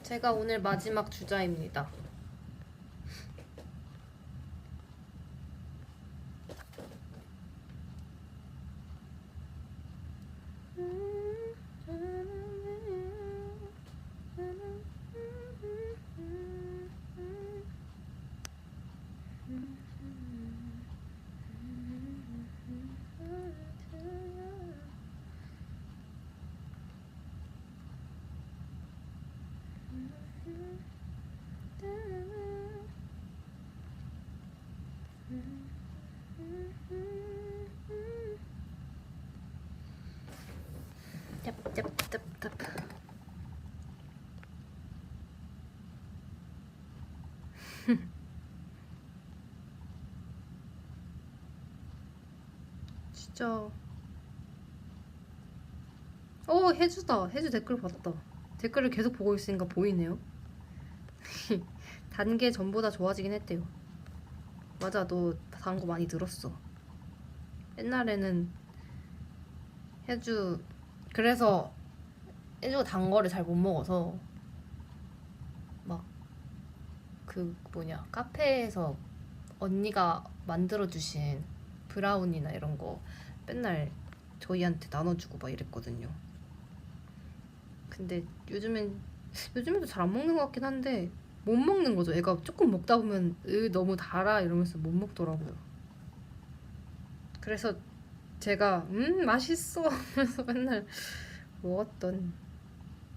제가 오늘 마지막 주자입니다. 짭짭짭짭. 진짜. 혜주다. 혜주 댓글 봤다. 댓글을 계속 보고 있으니까 보이네요. 단 게 전보다 좋아지긴 했대요. 맞아, 너 단 거 많이 늘었어. 옛날에는 혜주, 그래서 혜주가 단 거를 잘 못 먹어서 막 그 뭐냐, 카페에서 언니가 만들어주신 브라운이나 이런 거 맨날 저희한테 나눠주고 막 이랬거든요. 근데 요즘에도 잘 안 먹는 것 같긴 한데 못 먹는 거죠. 애가 조금 먹다 보면 너무 달아 이러면서 못 먹더라고요. 그래서 제가 맛있어 하면서 맨날 먹었던,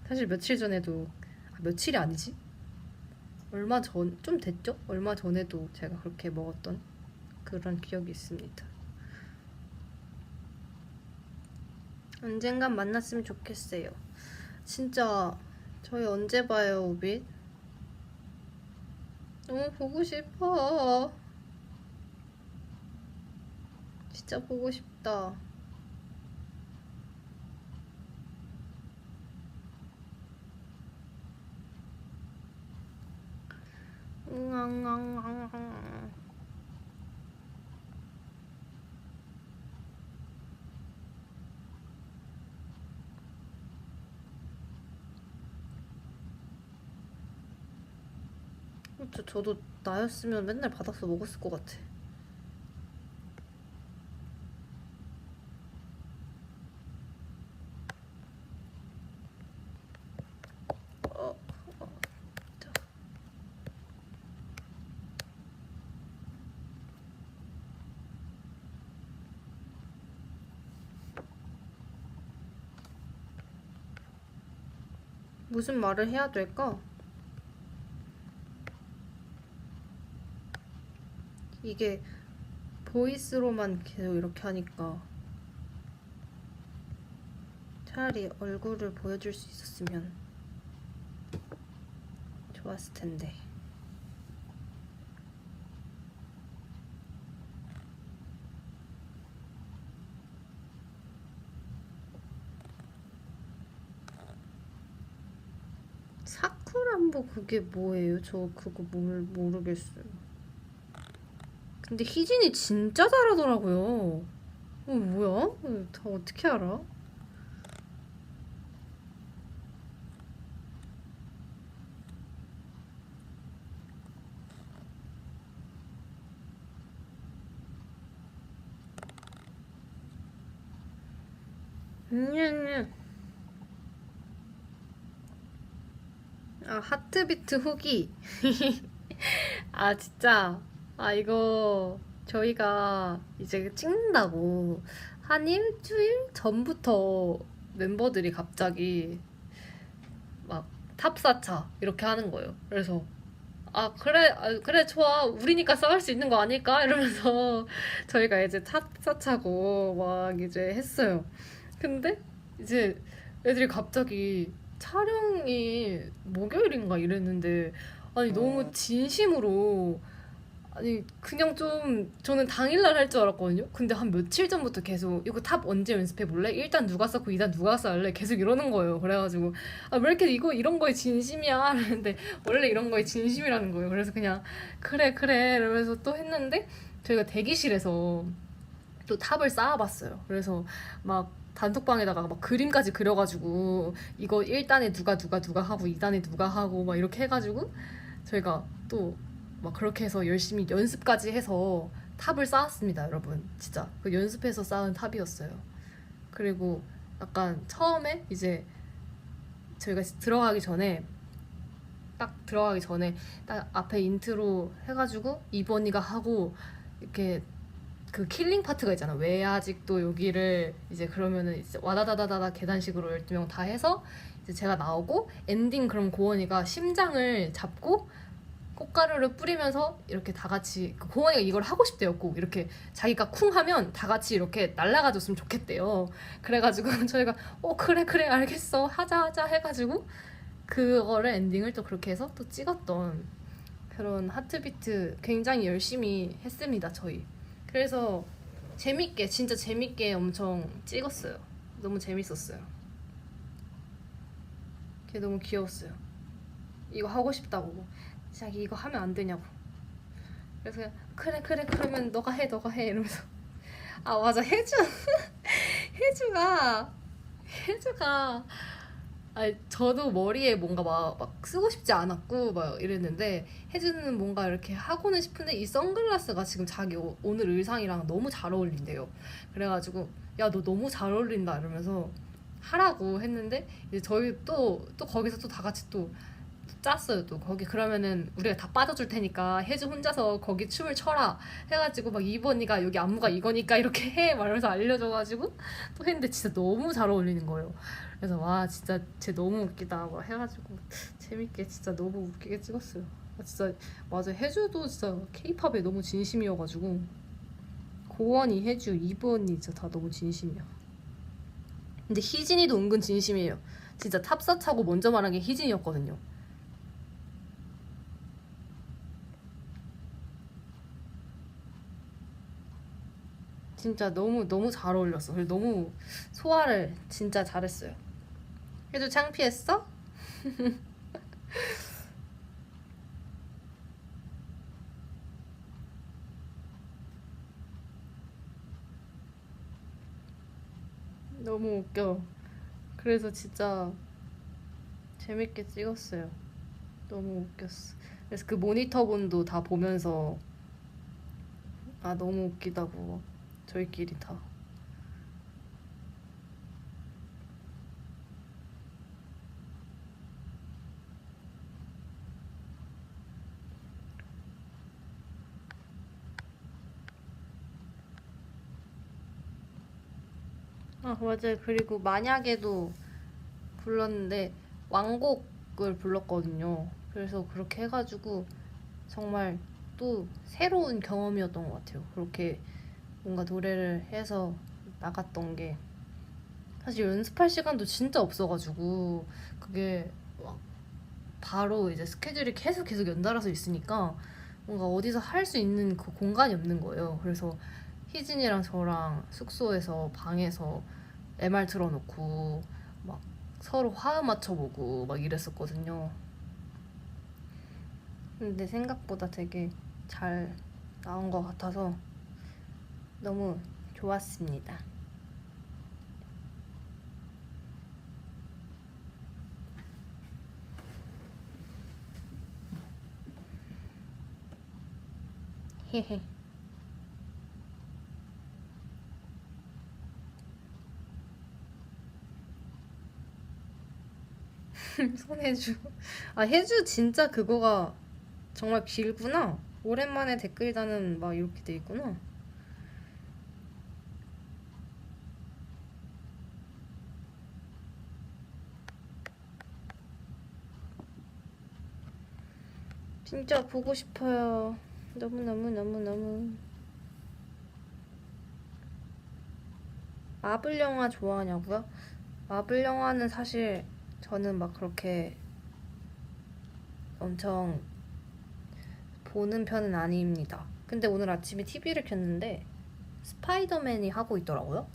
사실 며칠 전에도, 며칠이 아니지? 좀 됐죠? 얼마 전에도 제가 그렇게 먹었던 그런 기억이 있습니다. 언젠간 만났으면 좋겠어요. 진짜 저희 언제 봐요, 오빛? 너무 보고 싶어. 진짜 보고 싶다. 응앙앙앙앙. 저도 나였으면 맨날 받아서 먹었을 것 같아. 자. 무슨 말을 해야 될까? 이게 보이스로만 계속 이렇게 하니까 차라리 얼굴을 보여줄 수 있었으면 좋았을 텐데. 사쿠란보 그게 뭐예요? 저 그거 모르겠어요. 근데 희진이 진짜 잘하더라고요. 뭐야? 다 어떻게 알아? 하트비트 후기. 진짜. 이거 저희가 이제 찍는다고 한 일주일 전부터 멤버들이 갑자기 막 탑4차 이렇게 하는 거예요. 그래서 그래 좋아, 우리니까 싸울 수 있는 거 아닐까 이러면서 저희가 이제 탑4차고 막 이제 했어요. 근데 이제 애들이 갑자기 촬영이 목요일인가 이랬는데 너무 진심으로, 그냥 좀 저는 당일날 할 줄 알았거든요. 근데 한 며칠 전부터 계속 이거 탑 언제 연습해 볼래? 1단 누가 쌓고 2단 누가 쌓을래? 계속 이러는 거예요. 그래가지고 왜 이렇게 이런 거에 진심이야? 이랬는데 원래 이런 거에 진심이라는 거예요. 그래서 그냥 그래 이러면서 또 했는데 저희가 대기실에서 또 탑을 쌓아봤어요. 그래서 막 단톡방에다가 막 그림까지 그려가지고 이거 1단에 누가 하고 2단에 누가 하고 막 이렇게 해가지고 저희가 또 막 그렇게 해서 열심히 연습까지 해서 탑을 쌓았습니다, 여러분. 진짜 그 연습해서 쌓은 탑이었어요. 그리고 약간 처음에 이제 저희가 딱 앞에 인트로 해가지고 이번이가 하고 이렇게 그 킬링 파트가 있잖아. 왜 아직도 여기를 이제 그러면은 이제 와다다다다다 계단식으로 12명 다 해서 이제 제가 나오고 엔딩, 그럼 고원이가 심장을 잡고 꽃가루를 뿌리면서 이렇게 다 같이, 고원이가 이걸 하고 싶대요. 꼭 이렇게 자기가 쿵 하면 다 같이 이렇게 날아가줬으면 좋겠대요. 그래가지고 저희가 그래 알겠어 하자 해가지고 그거를 엔딩을 또 그렇게 해서 또 찍었던 그런 하트비트 굉장히 열심히 했습니다, 저희. 그래서 재밌게, 진짜 재밌게 엄청 찍었어요. 너무 재밌었어요. 걔 너무 귀여웠어요. 이거 하고 싶다고. 자기 이거 하면 안 되냐고. 그래서 그냥 그래 그러면 너가 해 이러면서. 아 맞아, 혜주가 아니, 저도 머리에 뭔가 막 쓰고 싶지 않았고 막 이랬는데 혜주는 뭔가 이렇게 하고는 싶은데 이 선글라스가 지금 자기 오늘 의상이랑 너무 잘 어울린대요. 그래가지고 야 너 너무 잘 어울린다 이러면서 하라고 했는데 이제 저희 또 거기서 또 다 같이 또 짰어요. 또 거기 그러면은 우리가 다 빠져줄 테니까 혜주 혼자서 거기 춤을 춰라 해가지고 막 이번이가 여기 안무가 이거니까 이렇게 해 말하면서 알려줘가지고 또 했는데 진짜 너무 잘 어울리는 거예요. 그래서 와 진짜 쟤 너무 웃기다 막 해가지고 재밌게 진짜 너무 웃기게 찍었어요. 진짜 맞아, 혜주도 진짜 케이팝에 너무 진심이어가지고 고원이, 혜주, 이브 언니 진짜 다 너무 진심이야. 근데 희진이도 은근 진심이에요. 진짜 탑사 차고 먼저 말한 게 희진이었거든요. 진짜 너무 잘 어울렸어. 그래서 너무 소화를 진짜 잘했어요. 혜주 창피했어? 너무 웃겨. 그래서 진짜 재밌게 찍었어요. 너무 웃겼어. 그래서 그 모니터본도 다 보면서 아 너무 웃기다고 저희끼리 다. 아 맞아요. 그리고 만약에도 불렀는데 왕곡을 불렀거든요. 그래서 그렇게 해가지고 정말 또 새로운 경험이었던 것 같아요. 그렇게 뭔가 노래를 해서 나갔던 게 사실 연습할 시간도 진짜 없어가지고 그게 막 바로 이제 스케줄이 계속 연달아서 있으니까 뭔가 어디서 할 수 있는 그 공간이 없는 거예요. 그래서 희진이랑 저랑 숙소에서 방에서 MR 틀어놓고 막 서로 화음 맞춰보고 막 이랬었거든요. 근데 생각보다 되게 잘 나온 것 같아서 너무 좋았습니다. 헤헤. 손혜주. 아 혜주 진짜 그거가 정말 길구나. 오랜만에 댓글 다는 막 이렇게 돼 있구나. 진짜 보고 싶어요. 너무. 마블 영화 좋아하냐고요? 마블 영화는 사실 저는 막 그렇게 엄청 보는 편은 아닙니다. 근데 오늘 아침에 TV를 켰는데 스파이더맨이 하고 있더라고요.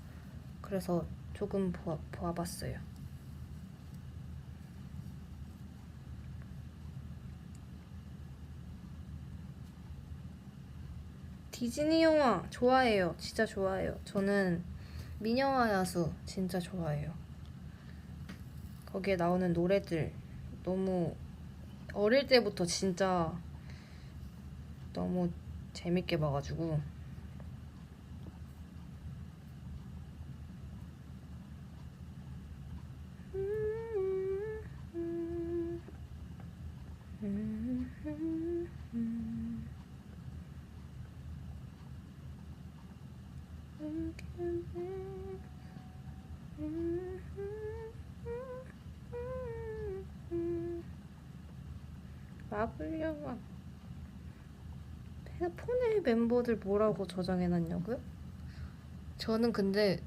그래서 조금 보아봤어요. 디즈니 영화 좋아해요. 진짜 좋아해요. 저는 미녀와 야수 진짜 좋아해요. 거기에 나오는 노래들 너무 어릴 때부터 진짜 너무 재밌게 봐가지고 마블 영화 폰에 멤버들 뭐라고 저장해놨냐고요? 저는 근데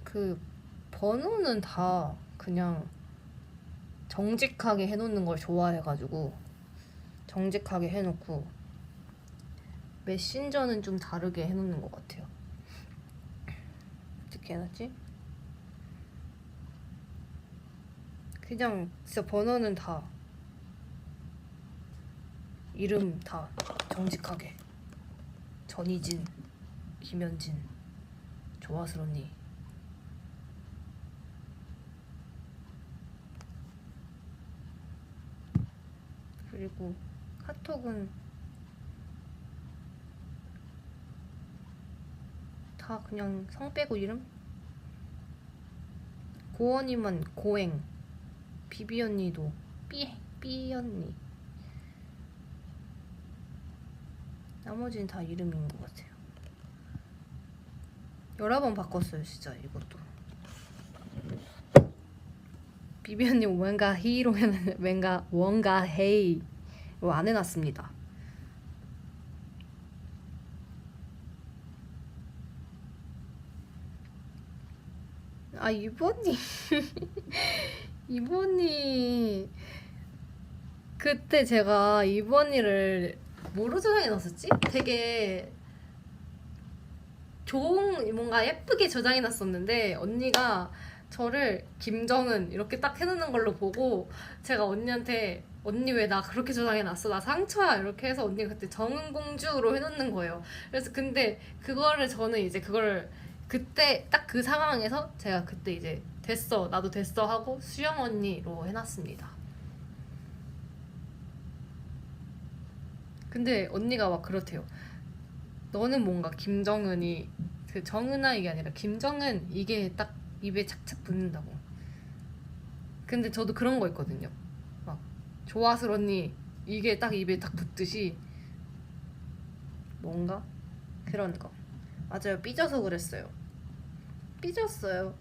그 번호는 다 그냥 정직하게 해놓는 걸 좋아해가지고 정직하게 해놓고 메신저는 좀 다르게 해놓는 것 같아요. 어떻게 해놨지? 그냥 진짜 번호는 다 이름 다 정직하게 전희진, 김현진, 조화스럽니. 그리고 카톡은 다 그냥 성 빼고 이름? 고원이만 고행, 비비 언니도 삐 언니. 나머지는 다 이름인 것 같아요. 여러 번 바꿨어요 진짜 이것도. 비비 언니 뭔가 히로는 뭔가 헤이로 안 해놨습니다. 아 이번이 이번이 그때 제가 이번이를 뭐로 저장해놨었지? 되게 좋은 뭔가 예쁘게 저장해놨었는데 언니가 저를 김정은 이렇게 딱 해놓는 걸로 보고 제가 언니한테 언니 왜 나 그렇게 저장해놨어? 나 상처야 이렇게 해서 언니가 그때 정은공주로 해놓는 거예요. 그래서 근데 그거를 저는 이제 그걸 그때 딱 그 상황에서 제가 그때 이제 됐어 나도 됐어 하고 수영 언니로 해놨습니다. 근데 언니가 막 그렇대요. 너는 뭔가 김정은이 그 정은아 이게 아니라 김정은 이게 딱 입에 착착 붙는다고. 근데 저도 그런 거 있거든요. 막 조화스럽니 이게 딱 입에 딱 붙듯이 뭔가 그런 거. 맞아요. 삐져서 그랬어요. 삐졌어요.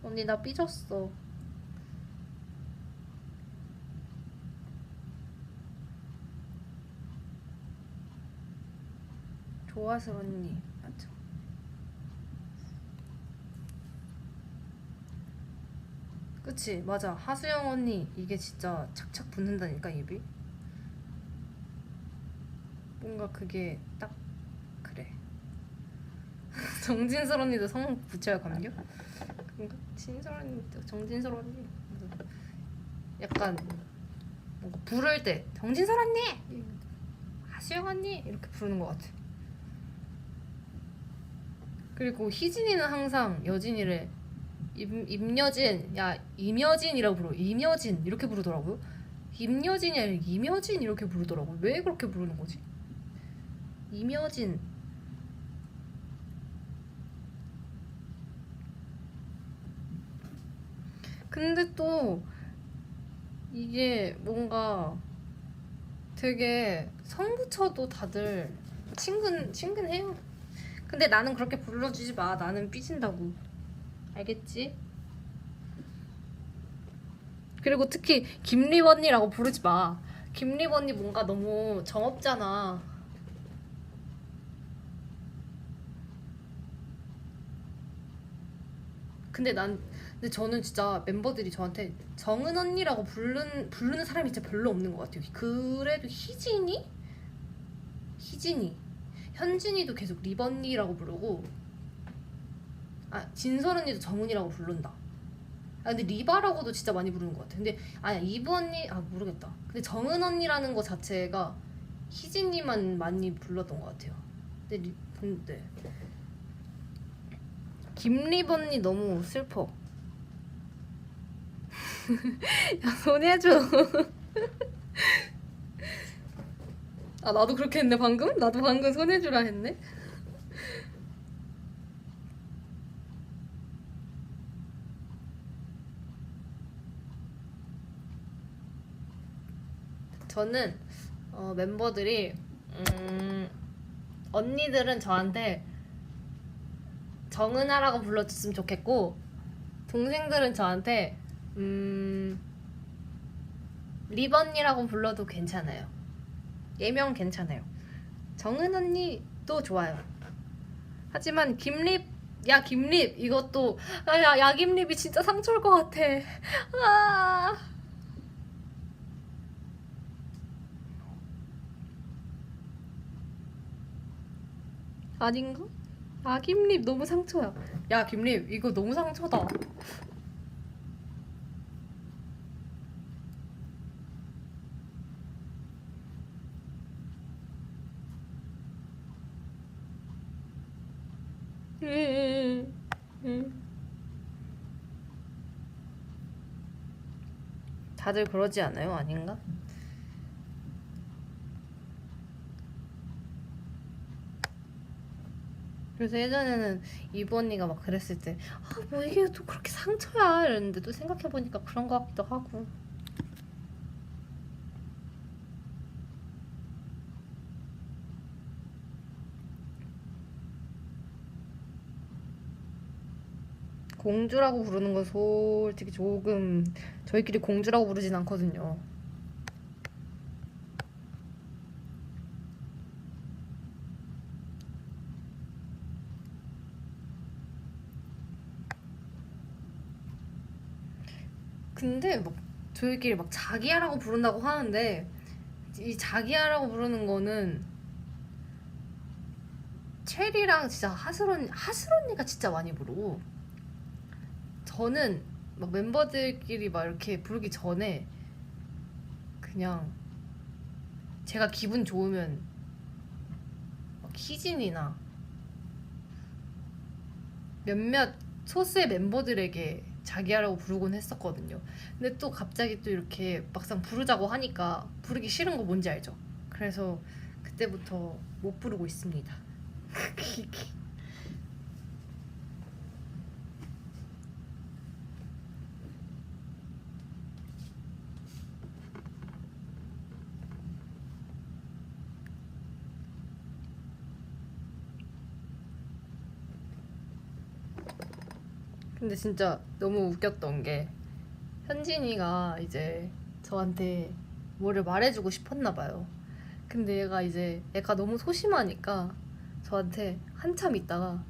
언니 나 삐졌어. 조화스럽니 맞죠? 그치 맞아. 하수영 언니 이게 진짜 착착 붙는다니까 입이. 뭔가 그게 딱 그래. 정진설 언니도 성 붙여야 감겨? 그런가? 진설 언니도 정진설 언니 약간 뭔가 부를 때 정진설 언니! 하수영 언니! 이렇게 부르는 것 같아. 그리고 희진이는 항상 여진이를 임여진, 야 임여진이라고 부르. 임여진 이렇게 부르더라고요. 임여진이 아니라 임여진 이렇게 부르더라고요. 왜 그렇게 부르는 거지? 임여진. 근데 또 이게 뭔가 되게 성 붙여도 다들 친근해요. 근데 나는 그렇게 불러주지 마. 나는 삐진다고. 알겠지? 그리고 특히 김립 언니라고 부르지 마. 김립 언니 뭔가 너무 정없잖아. 근데 저는 진짜 멤버들이 저한테 정은 언니라고 부르는 사람이 진짜 별로 없는 것 같아요. 그래도 희진이? 현진이도 계속 립 언니라고 부르고, 아 진설 언니도 정은이라고 부른다. 아 근데 리바라고도 진짜 많이 부르는 것 같아. 근데 아니야 이브 언니 아 모르겠다. 근데 정은 언니라는 거 자체가 희진이만 많이 불렀던 것 같아요. 근데 김립 언니 너무 슬퍼. 야 손해줘. 아 나도 그렇게 했네 방금? 나도 방금 손해주라 했네. 저는 멤버들이 언니들은 저한테 정은아라고 불러줬으면 좋겠고 동생들은 저한테 립 언니라고 불러도 괜찮아요. 예명 괜찮아요. 정은 언니도 좋아요. 하지만 김립 이것도 야 김립이 진짜 상처일 것 같아. 아 아닌가? 아 김립 너무 상처야. 야 김립 이거 너무 상처다. 다들 그러지 않아요? 아닌가? 그래서 예전에는 이브 언니가 막 그랬을 때 아 뭐 이게 또 그렇게 상처야 이랬는데 또 생각해보니까 그런 것 같기도 하고. 공주라고 부르는 건 솔직히 조금 저희끼리 공주라고 부르진 않거든요. 근데 막 저희끼리 막 자기야라고 부른다고 하는데 이 자기야라고 부르는 거는 체리랑 진짜 하슬 언니가 진짜 많이 부르고 저는 막 멤버들끼리 막 이렇게 부르기 전에 그냥 제가 기분 좋으면 막 희진이나 몇몇 소수의 멤버들에게 자기야라고 부르곤 했었거든요. 근데 또 갑자기 또 이렇게 막상 부르자고 하니까 부르기 싫은 거 뭔지 알죠? 그래서 그때부터 못 부르고 있습니다. 근데 진짜 너무 웃겼던 게 현진이가 이제 저한테 뭐를 말해주고 싶었나 봐요. 근데 얘가 이제 애가 너무 소심하니까 저한테 한참 있다가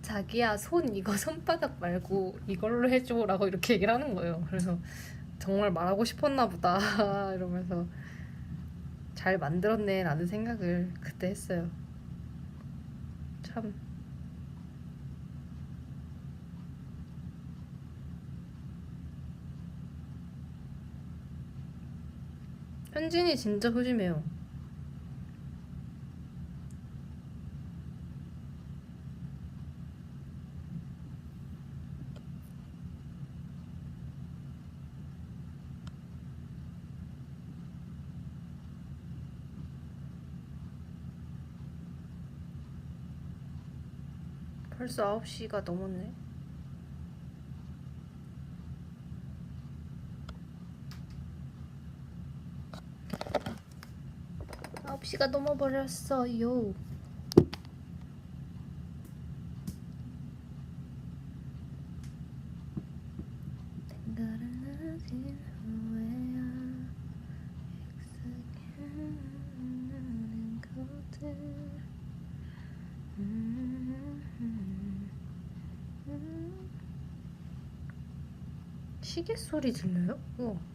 자기야 손 이거 손바닥 말고 이걸로 해줘 라고 이렇게 얘기를 하는 거예요. 그래서 정말 말하고 싶었나 보다 이러면서 잘 만들었네 라는 생각을 그때 했어요. 참 현진이 진짜 소심해요. 벌써 9시가 넘었네. 아홉 시가 넘어버렸어요. 시계 소리 들려요?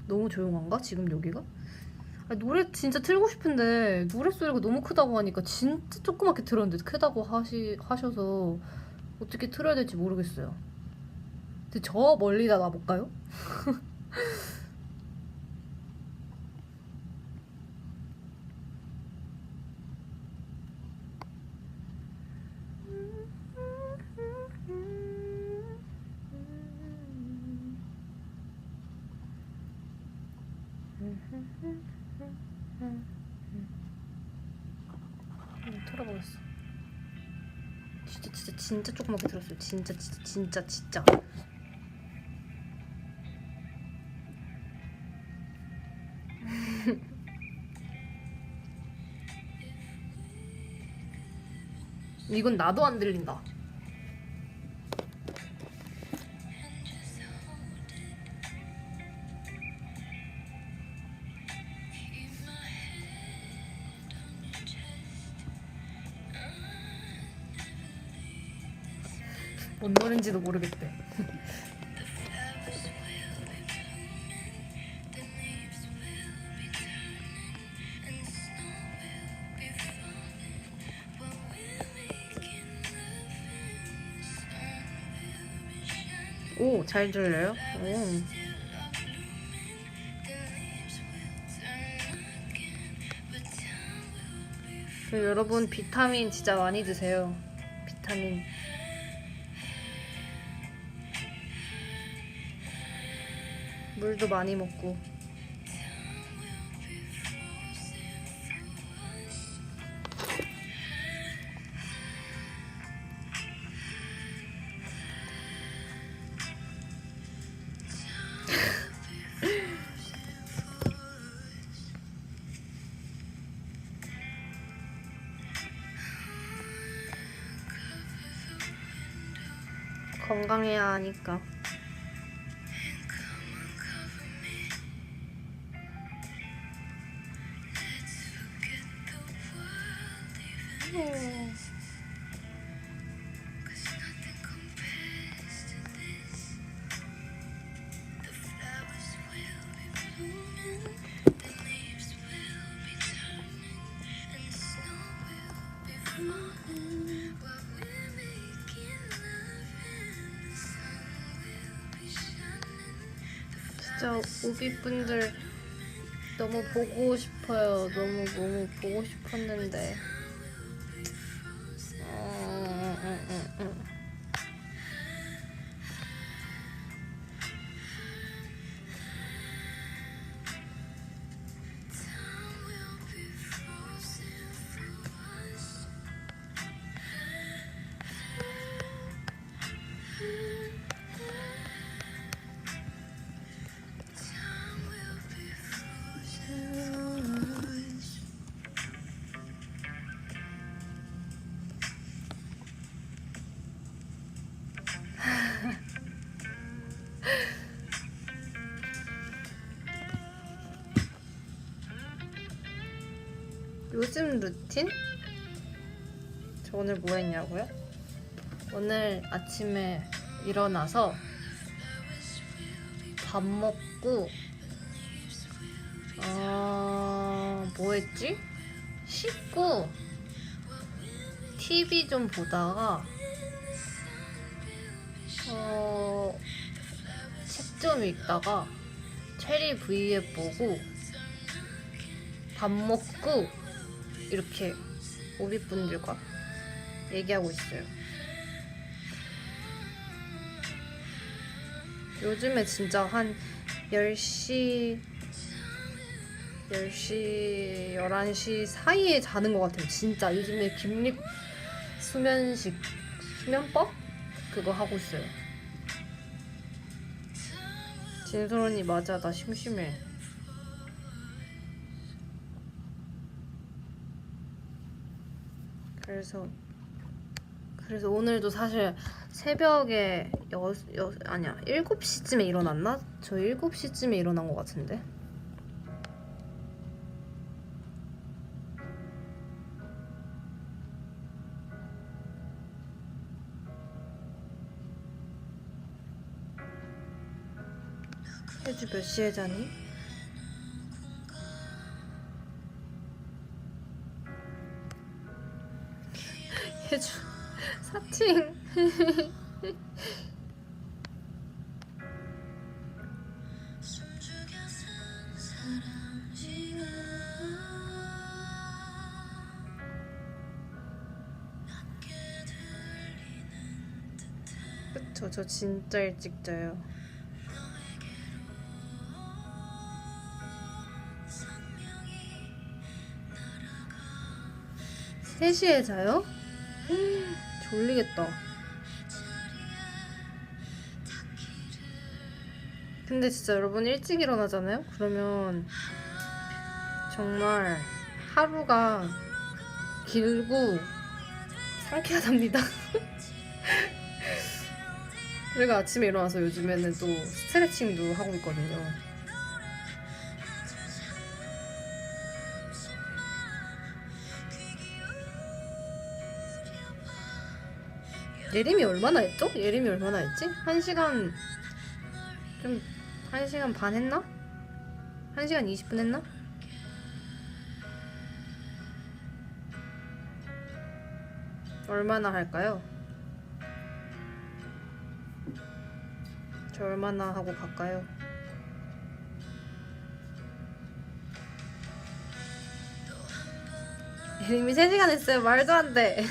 너무 조용한가? 지금 여기가? 아니, 노래 진짜 틀고 싶은데 노래 소리가 너무 크다고 하니까 진짜 조그맣게 들었는데 크다고 하셔서 어떻게 틀어야 될지 모르겠어요. 근데 저 멀리다 놔볼까요? 틀어보겠어. 진짜 조그맣게 들었어요. 진짜. 이건 나도 안 들린다. 뭔 노래인지도 모르겠대. 오, 잘 들려요? 오. 여러분 비타민 진짜 많이 드세요. 비타민. 물도 많이 먹고. 건강해야 하니까. 진짜 우비분들 너무 보고 싶어요. 너무 보고 싶었는데. 요즘 루틴? 저 오늘 뭐 했냐고요? 오늘 아침에 일어나서 밥 먹고 뭐 했지? 씻고 TV 좀 보다가 책 좀 읽다가 체리 V앱 보고 밥 먹고 이렇게 오비분들과 얘기하고 있어요. 요즘에 진짜 한 10시, 11시 사이에 자는 것 같아요. 진짜 요즘에 김립 수면법? 그거 하고 있어요. 진솔 언니 맞아, 나 심심해. 그래서 오늘도 사실 새벽에 7시쯤에 일어났나? 저 7시쯤에 일어난 것 같은데. 혜주 몇 시에 자니? 혜주 사칭. 그쵸, 저 진짜 일찍 자요. 3시에 자요? 졸리겠다. 근데 진짜 여러분 일찍 일어나잖아요? 그러면 정말 하루가 길고 상쾌하답니다. 그리고 아침에 일어나서 요즘에는 또 스트레칭도 하고 있거든요. 예림이 얼마나 했죠? 예림이 얼마나 했지? 1시간 좀 1시간 반 했나? 1시간 20분 했나? 얼마나 할까요? 저 얼마나 하고 갈까요? 이미 3시간 했어요. 말도 안 돼.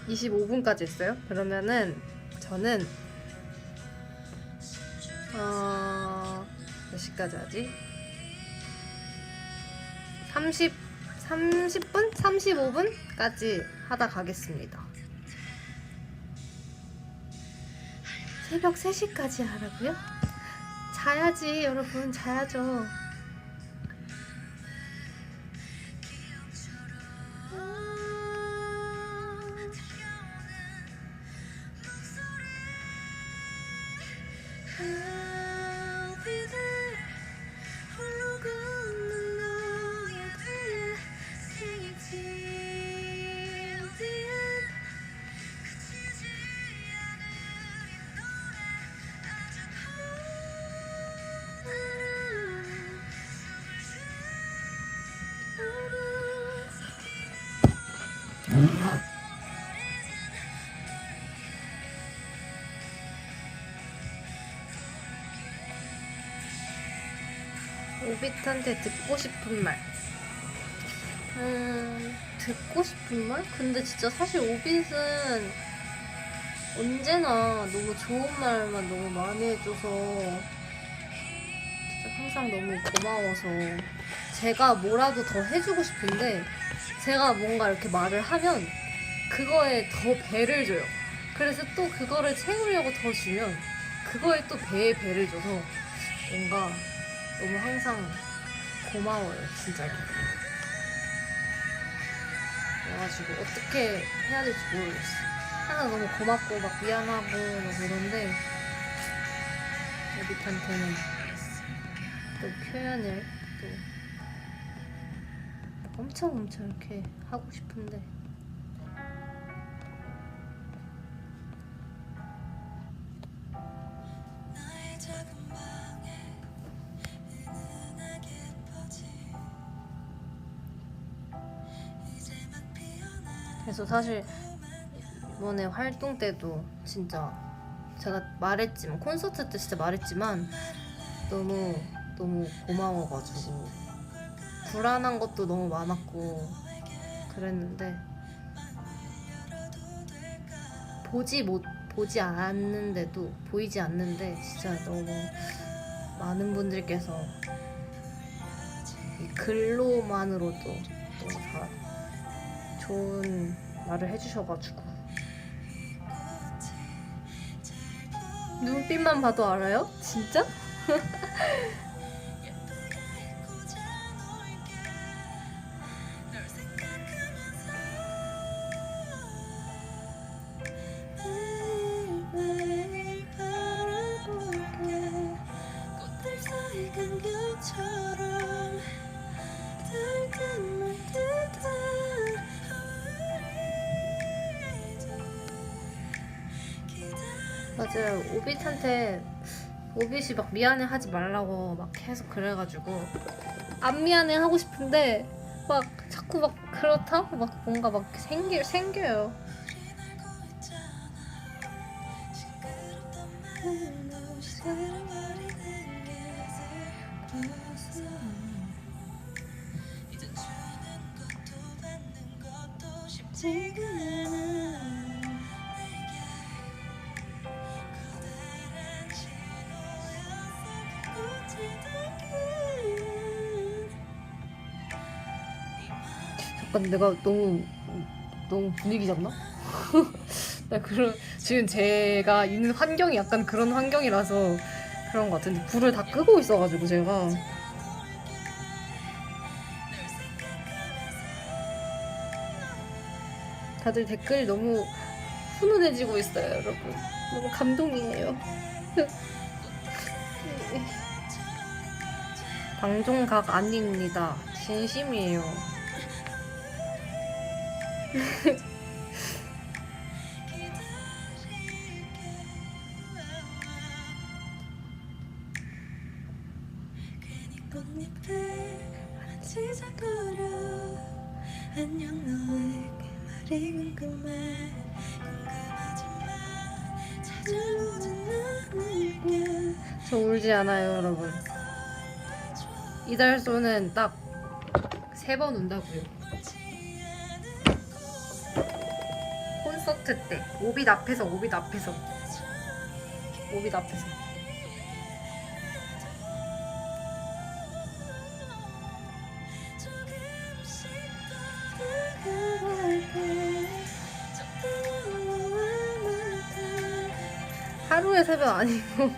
25분까지 했어요? 그러면은 저는 몇 시까지 하지? 30분? 35분까지 하다 가겠습니다. 새벽 3시까지 하라고요? 자야지 여러분, 자야죠. 오빛한테 듣고 싶은 말. 듣고 싶은 말? 근데 진짜 사실 오빛은 언제나 너무 좋은 말만 너무 많이 해줘서 진짜 항상 너무 고마워서 제가 뭐라도 더 해주고 싶은데 제가 뭔가 이렇게 말을 하면 그거에 더 배를 줘요. 그래서 또 그거를 채우려고 더 주면 그거에 또 배에 배를 줘서 뭔가 너무 항상 고마워요, 진짜로. 그래가지고 어떻게 해야 될지 모르겠어. 항상 너무 고맙고 막 미안하고 막 이런데 오빛한테는 또 표현을 또 엄청 이렇게 하고 싶은데 나의 작은 방에 은은하게 퍼진 이제 막 피어나 그래서 사실 이번에 활동 때도 진짜 제가 말했지만 콘서트 때 진짜 말했지만 너무 고마워가지고 불안한 것도 너무 많았고 그랬는데 보이지 않는데 진짜 너무 많은 분들께서 이 글로만으로도 너무 다 좋은 말을 해주셔가지고 눈빛만 봐도 알아요? 진짜? 매일 바라볼게 꽃들 사이 간격처럼 달콤할 듯한 맞아요. 오빛이 막 미안해하지 말라고 막 계속 그래가지고 안 미안해 하고 싶은데 막 자꾸 막 그렇다고 막 뭔가 막 생겨요. 이젠 주는 것도 받는 것도 쉽지가 않아 내게 커다란 신호였어 꽃을 담긴 잠깐 내가 너무 분위기 잡나? 나 지금 제가 있는 환경이 약간 그런 환경이라서 그런 것 같은데 불을 다 끄고 있어가지고 제가 다들 댓글이 너무 훈훈해지고 있어요, 여러분. 너무 감동이에요. 방종각 아닙니다. 진심이에요. 꽃잎에 만지작거려 안녕 너에게 말이 궁금해 궁금하지만 찾아보진 않을게 저 울지 않아요, 여러분. 이달소는 딱 3번 운다고요. 콘서트 때 오빛 앞에서 오빛 앞에서 오빛 앞에서 하루의 새벽 아니고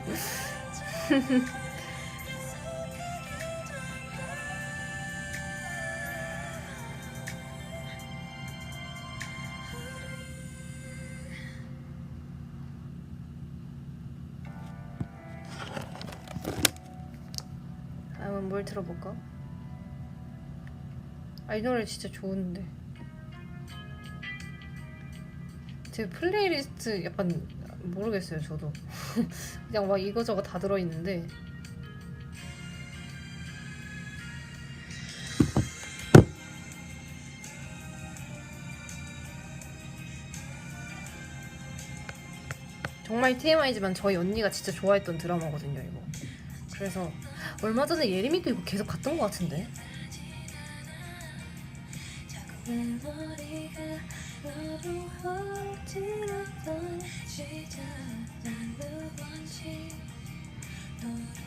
한번 뭘 들어볼까? 아, 이 노래 진짜 좋은데. 제 플레이리스트 약간 모르겠어요, 저도. 그냥 막 이거저거 다 들어있는데. 정말 TMI지만 저희 언니가 진짜 좋아했던 드라마거든요, 이거. 그래서 얼마 전에 예림이도 이거 계속 봤던 것 같은데. 내 머리가 너로 어지럽던 시작 난 누군지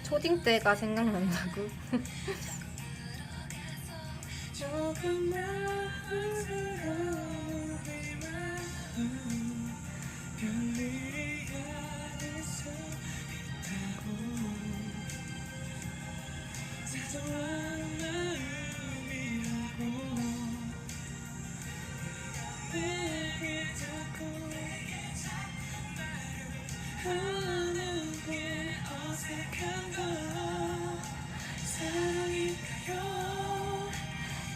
초딩 때가 생각난다고. 조금만 흐르는 별일이 아닐 수 있다고 사소한 마음이라고 내게 자꾸 하는 게 어색한가 사랑일까요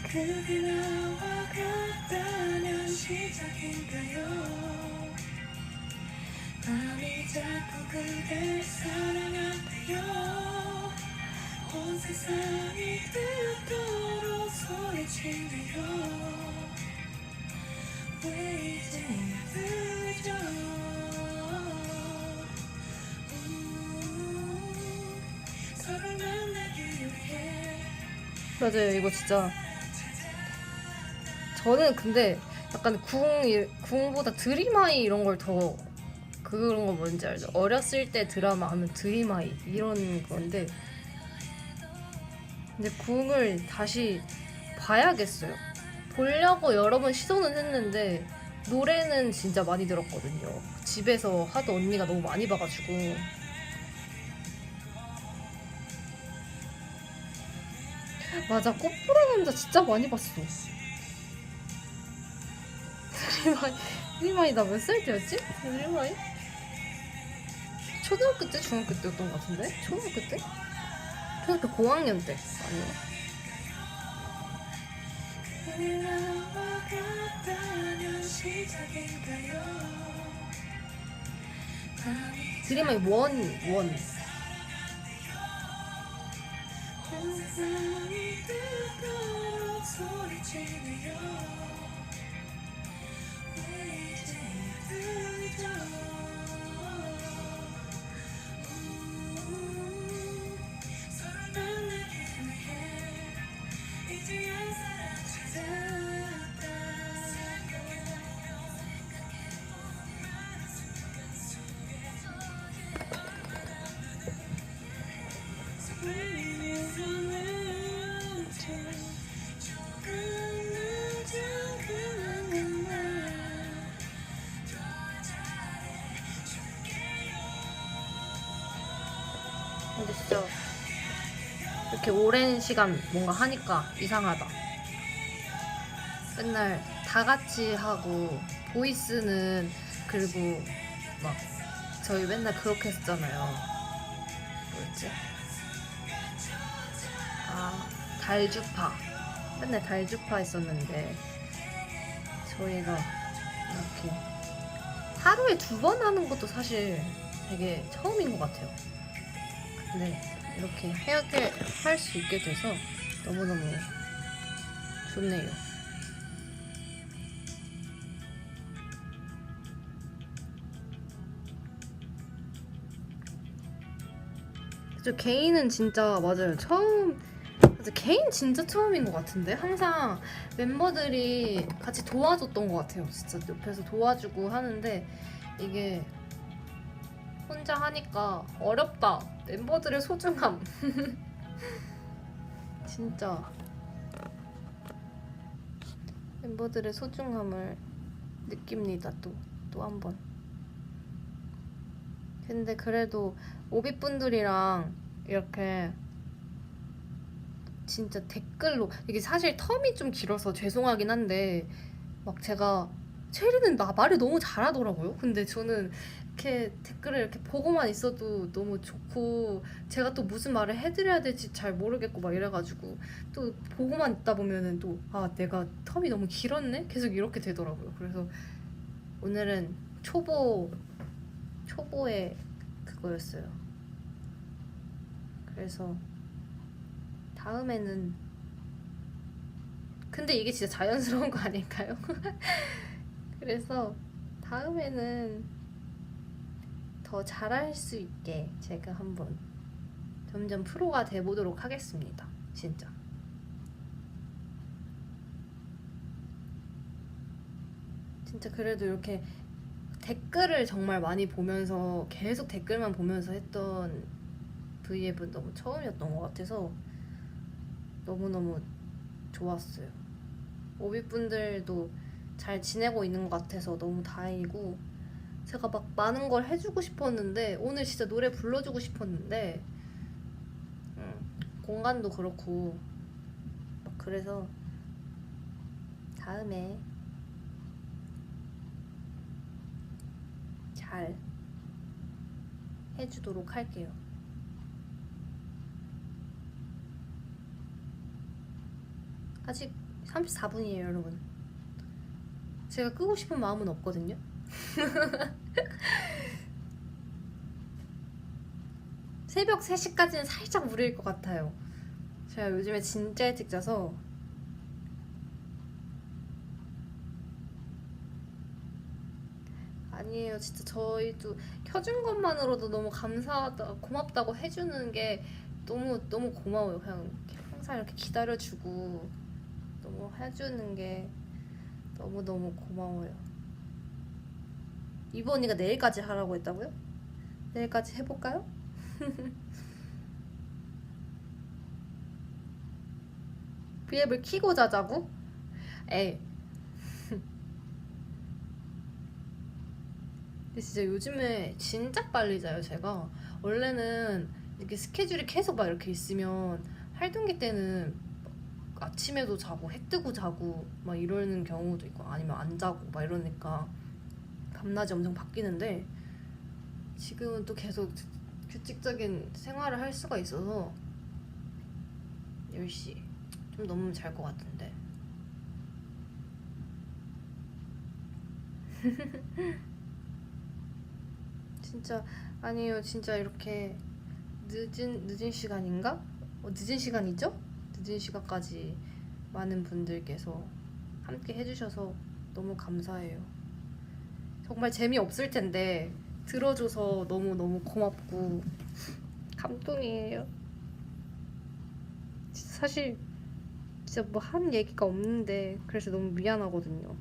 그게 나와 같다면 시작인가요 마음이 자꾸 그댈 사랑한대요 온 세상이 되도록 소리치네요 왜 이제야 늦어 서로를 만나기 위해 맞아요, 이거 진짜. 저는 근데 약간 궁보다 드림하이 이런 걸 더 그런 거 뭔지 알죠? 어렸을 때 드라마 하면 드림하이 이런 건데, 근데 궁을 다시 봐야겠어요. 보려고 여러 번 시도는 했는데 노래는 진짜 많이 들었거든요. 집에서 하도 언니가 너무 많이 봐가지고. 맞아, 꽃보라 남자 진짜 많이 봤어. 드림하이 나 몇 살 때였지? 드림하이? 초등학교 때? 중학교 때였던 것 같은데? 초등학교 때? 초등학교 고학년 때 아니야? 그게 나와 같다면 시작인가요 드림하이 원 온 세상이 되도록 소리치네요 왜 이제야 늦어 서로를 만나기 위해 이제야 사랑 찾았다 설레이면서 늦어 조금 늦은 그날만 근데 진짜 이렇게 오랜 시간 뭔가 하니까 이상하다. 맨날 다 같이 하고 보이스는 그리고 막 저희 맨날 그렇게 했잖아요. 뭐였지? 아, 달주파. 맨날 달주파 했었는데 저희가 이렇게 하루에 2번 하는 것도 사실 되게 처음인 것 같아요. 근데 이렇게 할 수 있게 돼서 너무너무 좋네요. 저 개인은 진짜 맞아요. 개인 진짜 처음인 것 같은데 항상 멤버들이 같이 도와줬던 것 같아요. 진짜 옆에서 도와주고 하는데 이게 혼자 하니까 어렵다. 멤버들의 소중함. 진짜 멤버들의 소중함을 느낍니다. 또 한 번. 근데 그래도 오비분들이랑 이렇게 진짜 댓글로 이게 사실 텀이 좀 길어서 죄송하긴 한데 막 제가 체리는 말을 너무 잘하더라고요. 근데 저는 이렇게 댓글을 이렇게 보고만 있어도 너무 좋고 제가 또 무슨 말을 해드려야 될지 잘 모르겠고 막 이래가지고 또 보고만 있다 보면은 또 아 내가 텀이 너무 길었네? 계속 이렇게 되더라고요. 그래서 오늘은 초보의 그거였어요. 그래서 다음에는 근데 이게 진짜 자연스러운 거 아닐까요? 그래서 다음에는 더 잘할 수 있게 제가 한번 점점 프로가 돼보도록 하겠습니다. 진짜. 진짜 그래도 이렇게 댓글을 정말 많이 보면서 계속 댓글만 보면서 했던 V앱은 너무 처음이었던 것 같아서 너무너무 좋았어요. 오비분들도 잘 지내고 있는 것 같아서 너무 다행이고 제가 막 많은 걸 해주고 싶었는데 오늘 진짜 노래 불러주고 싶었는데 공간도 그렇고 막 그래서 다음에 잘 해주도록 할게요. 아직 34분이에요 여러분. 제가 끄고 싶은 마음은 없거든요. 새벽 3시까지는 살짝 무리일 것 같아요. 제가 요즘에 진짜 일찍 자서 아니에요. 진짜 저희도 켜준 것만으로도 너무 감사하다 고맙다고 해주는 게 너무 고마워요. 그냥 항상 이렇게 기다려주고 너무 해주는 게 너무 고마워요. 이번이가 내일까지 하라고 했다고요? 내일까지 해볼까요? V앱을 키고 자자고? 에이. 근데 진짜 요즘에 진짜 빨리 자요 제가. 원래는 이렇게 스케줄이 계속 막 이렇게 있으면 활동기 때는 아침에도 자고 해 뜨고 자고 막 이러는 경우도 있고 아니면 안 자고 막 이러니까 밤낮이 엄청 바뀌는데 지금은 또 계속 규칙적인 생활을 할 수가 있어서 10시 좀 넘으면 잘 것 같은데 진짜 아니에요. 진짜 이렇게 늦은 시간인가? 늦은 시간이죠? 늦은 시간까지 많은 분들께서 함께 해주셔서 너무 감사해요. 정말 재미없을 텐데 들어줘서 너무 고맙고 감동이에요. 진짜 사실 진짜 뭐 한 얘기가 없는데 그래서 너무 미안하거든요.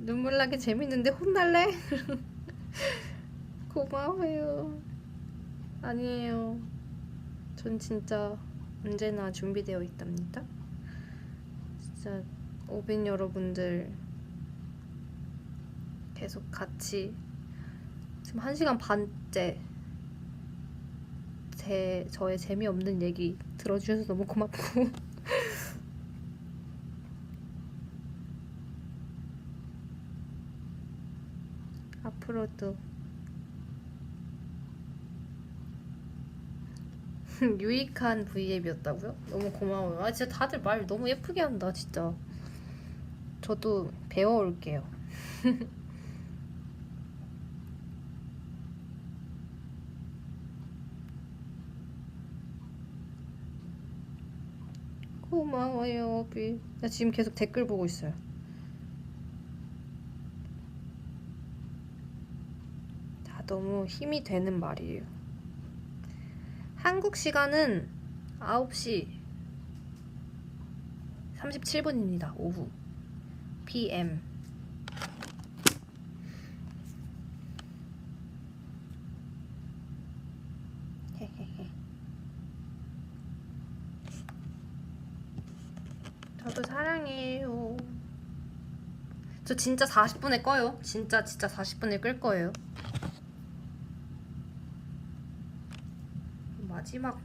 눈물 나게 재밌는데 혼날래? 고마워요. 아니에요. 전 진짜 언제나 준비되어 있답니다. 진짜 오빈 여러분들 계속 같이 지금 1시간 반째 저의 재미없는 얘기 들어주셔서 너무 고맙고 앞으로도 유익한 V앱이었다고요? 너무 고마워요. 아 진짜 다들 말 너무 예쁘게 한다 진짜. 저도 배워올게요. 고마워요 오비. 나 지금 계속 댓글 보고 있어요. 다 너무 힘이 되는 말이에요. 한국 시간은 9시 37분입니다. 오후 PM. 저도 사랑해요. 저 진짜 40분에 꺼요. 진짜 40분에 끌 거예요. 마지막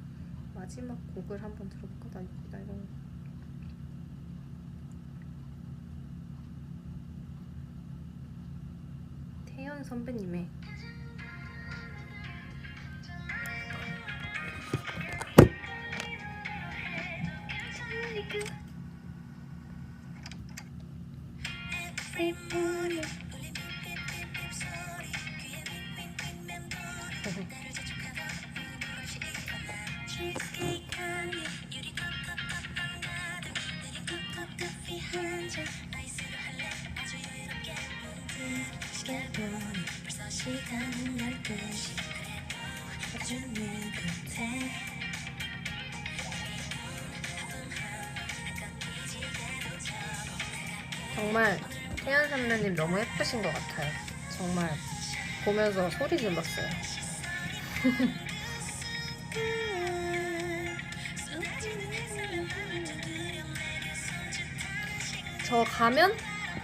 곡을 한번 들어볼까? 나 이런. 태연 선배님의 정말 태연 선배님 너무 예쁘신 것 같아요. 정말 보면서 소리 질렀어요. 저 가면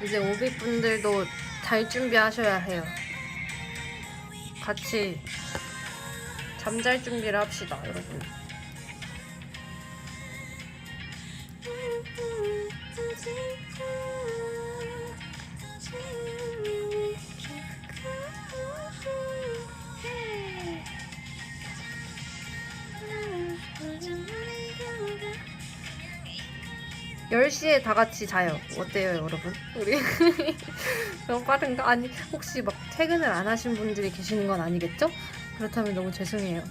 이제 오비분들도 잘 준비하셔야 해요. 같이 잠잘 준비를 합시다, 여러분. (10시에) 다 같이 자요. 어때요, 여러분? 우리 너무 빠른가? 아니, 혹시 막 퇴근을 안 하신 분들이 계시는 건 아니겠죠? 그렇다면 너무 죄송해요.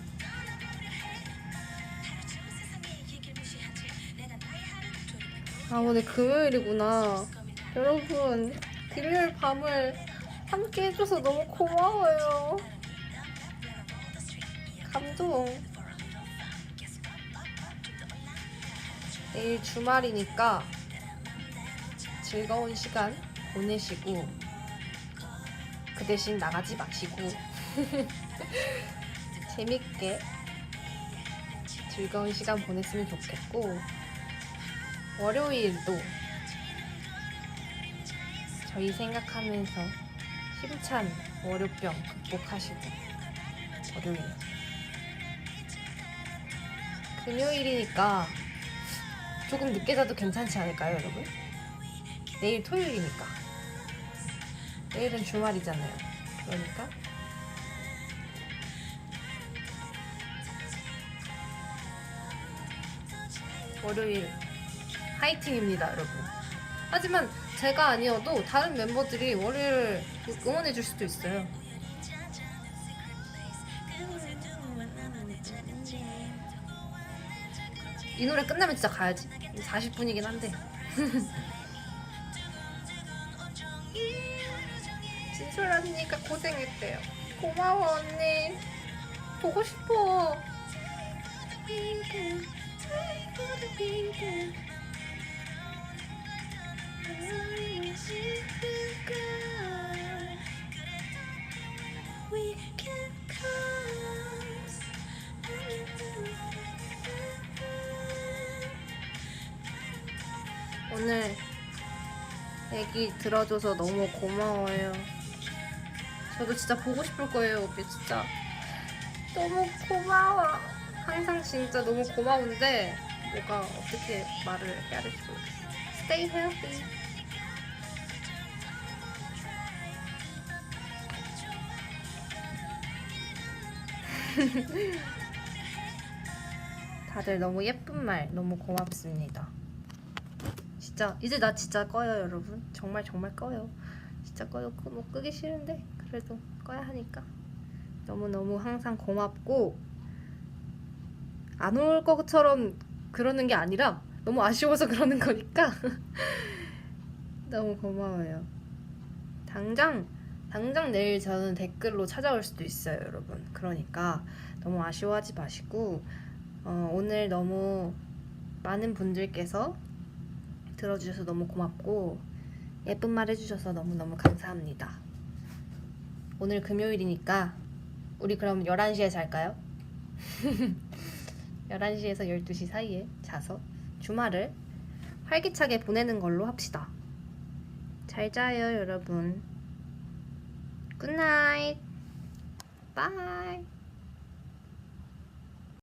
아, 오늘 금요일이구나. 여러분, 금요일 밤을 함께 해줘서 너무 고마워요. 감동. 내일 주말이니까 즐거운 시간 보내시고 그 대신 나가지 마시고 재밌게 즐거운 시간 보냈으면 좋겠고, 월요일도 저희 생각하면서 힘찬 월요병 극복하시고, 월요일 금요일이니까 조금 늦게 자도 괜찮지 않을까요, 여러분? 내일 토요일이니까. 내일은 주말이잖아요. 그러니까 월요일 화이팅입니다, 여러분. 하지만 제가 아니어도 다른 멤버들이 월요일을 응원해 줄 수도 있어요. 이 노래 끝나면 진짜 가야지. 40분이긴 한데. 진솔 언니가 고생했대요. 고마워, 언니. 보고 싶어. 오늘 얘기 들어줘서 너무 고마워요. 저도 진짜 보고 싶을 거예요, 오빠. 진짜 너무 고마워. 항상 진짜 너무 고마운데 뭐가 어떻게 말을 해야 될지 모르겠어. Stay healthy. 다들 너무 예쁜 말 너무 고맙습니다. 진짜 이제 나 진짜 꺼요, 여러분. 정말 꺼요. 진짜 꺼요. 뭐 끄기 싫은데 그래도 꺼야 하니까 너무너무 항상 고맙고, 안 올 것처럼 그러는 게 아니라 너무 아쉬워서 그러는 거니까 너무 고마워요. 당장 내일 저는 댓글로 찾아올 수도 있어요, 여러분. 그러니까 너무 아쉬워하지 마시고 오늘 너무 많은 분들께서 들어주셔서 너무 고맙고 예쁜 말 해주셔서 너무너무 감사합니다. 오늘 금요일이니까 우리 그럼 11시에 잘까요? 11시에서 12시 사이에 자서 주말을 활기차게 보내는 걸로 합시다. 잘 자요, 여러분. 굿나잇. 바이.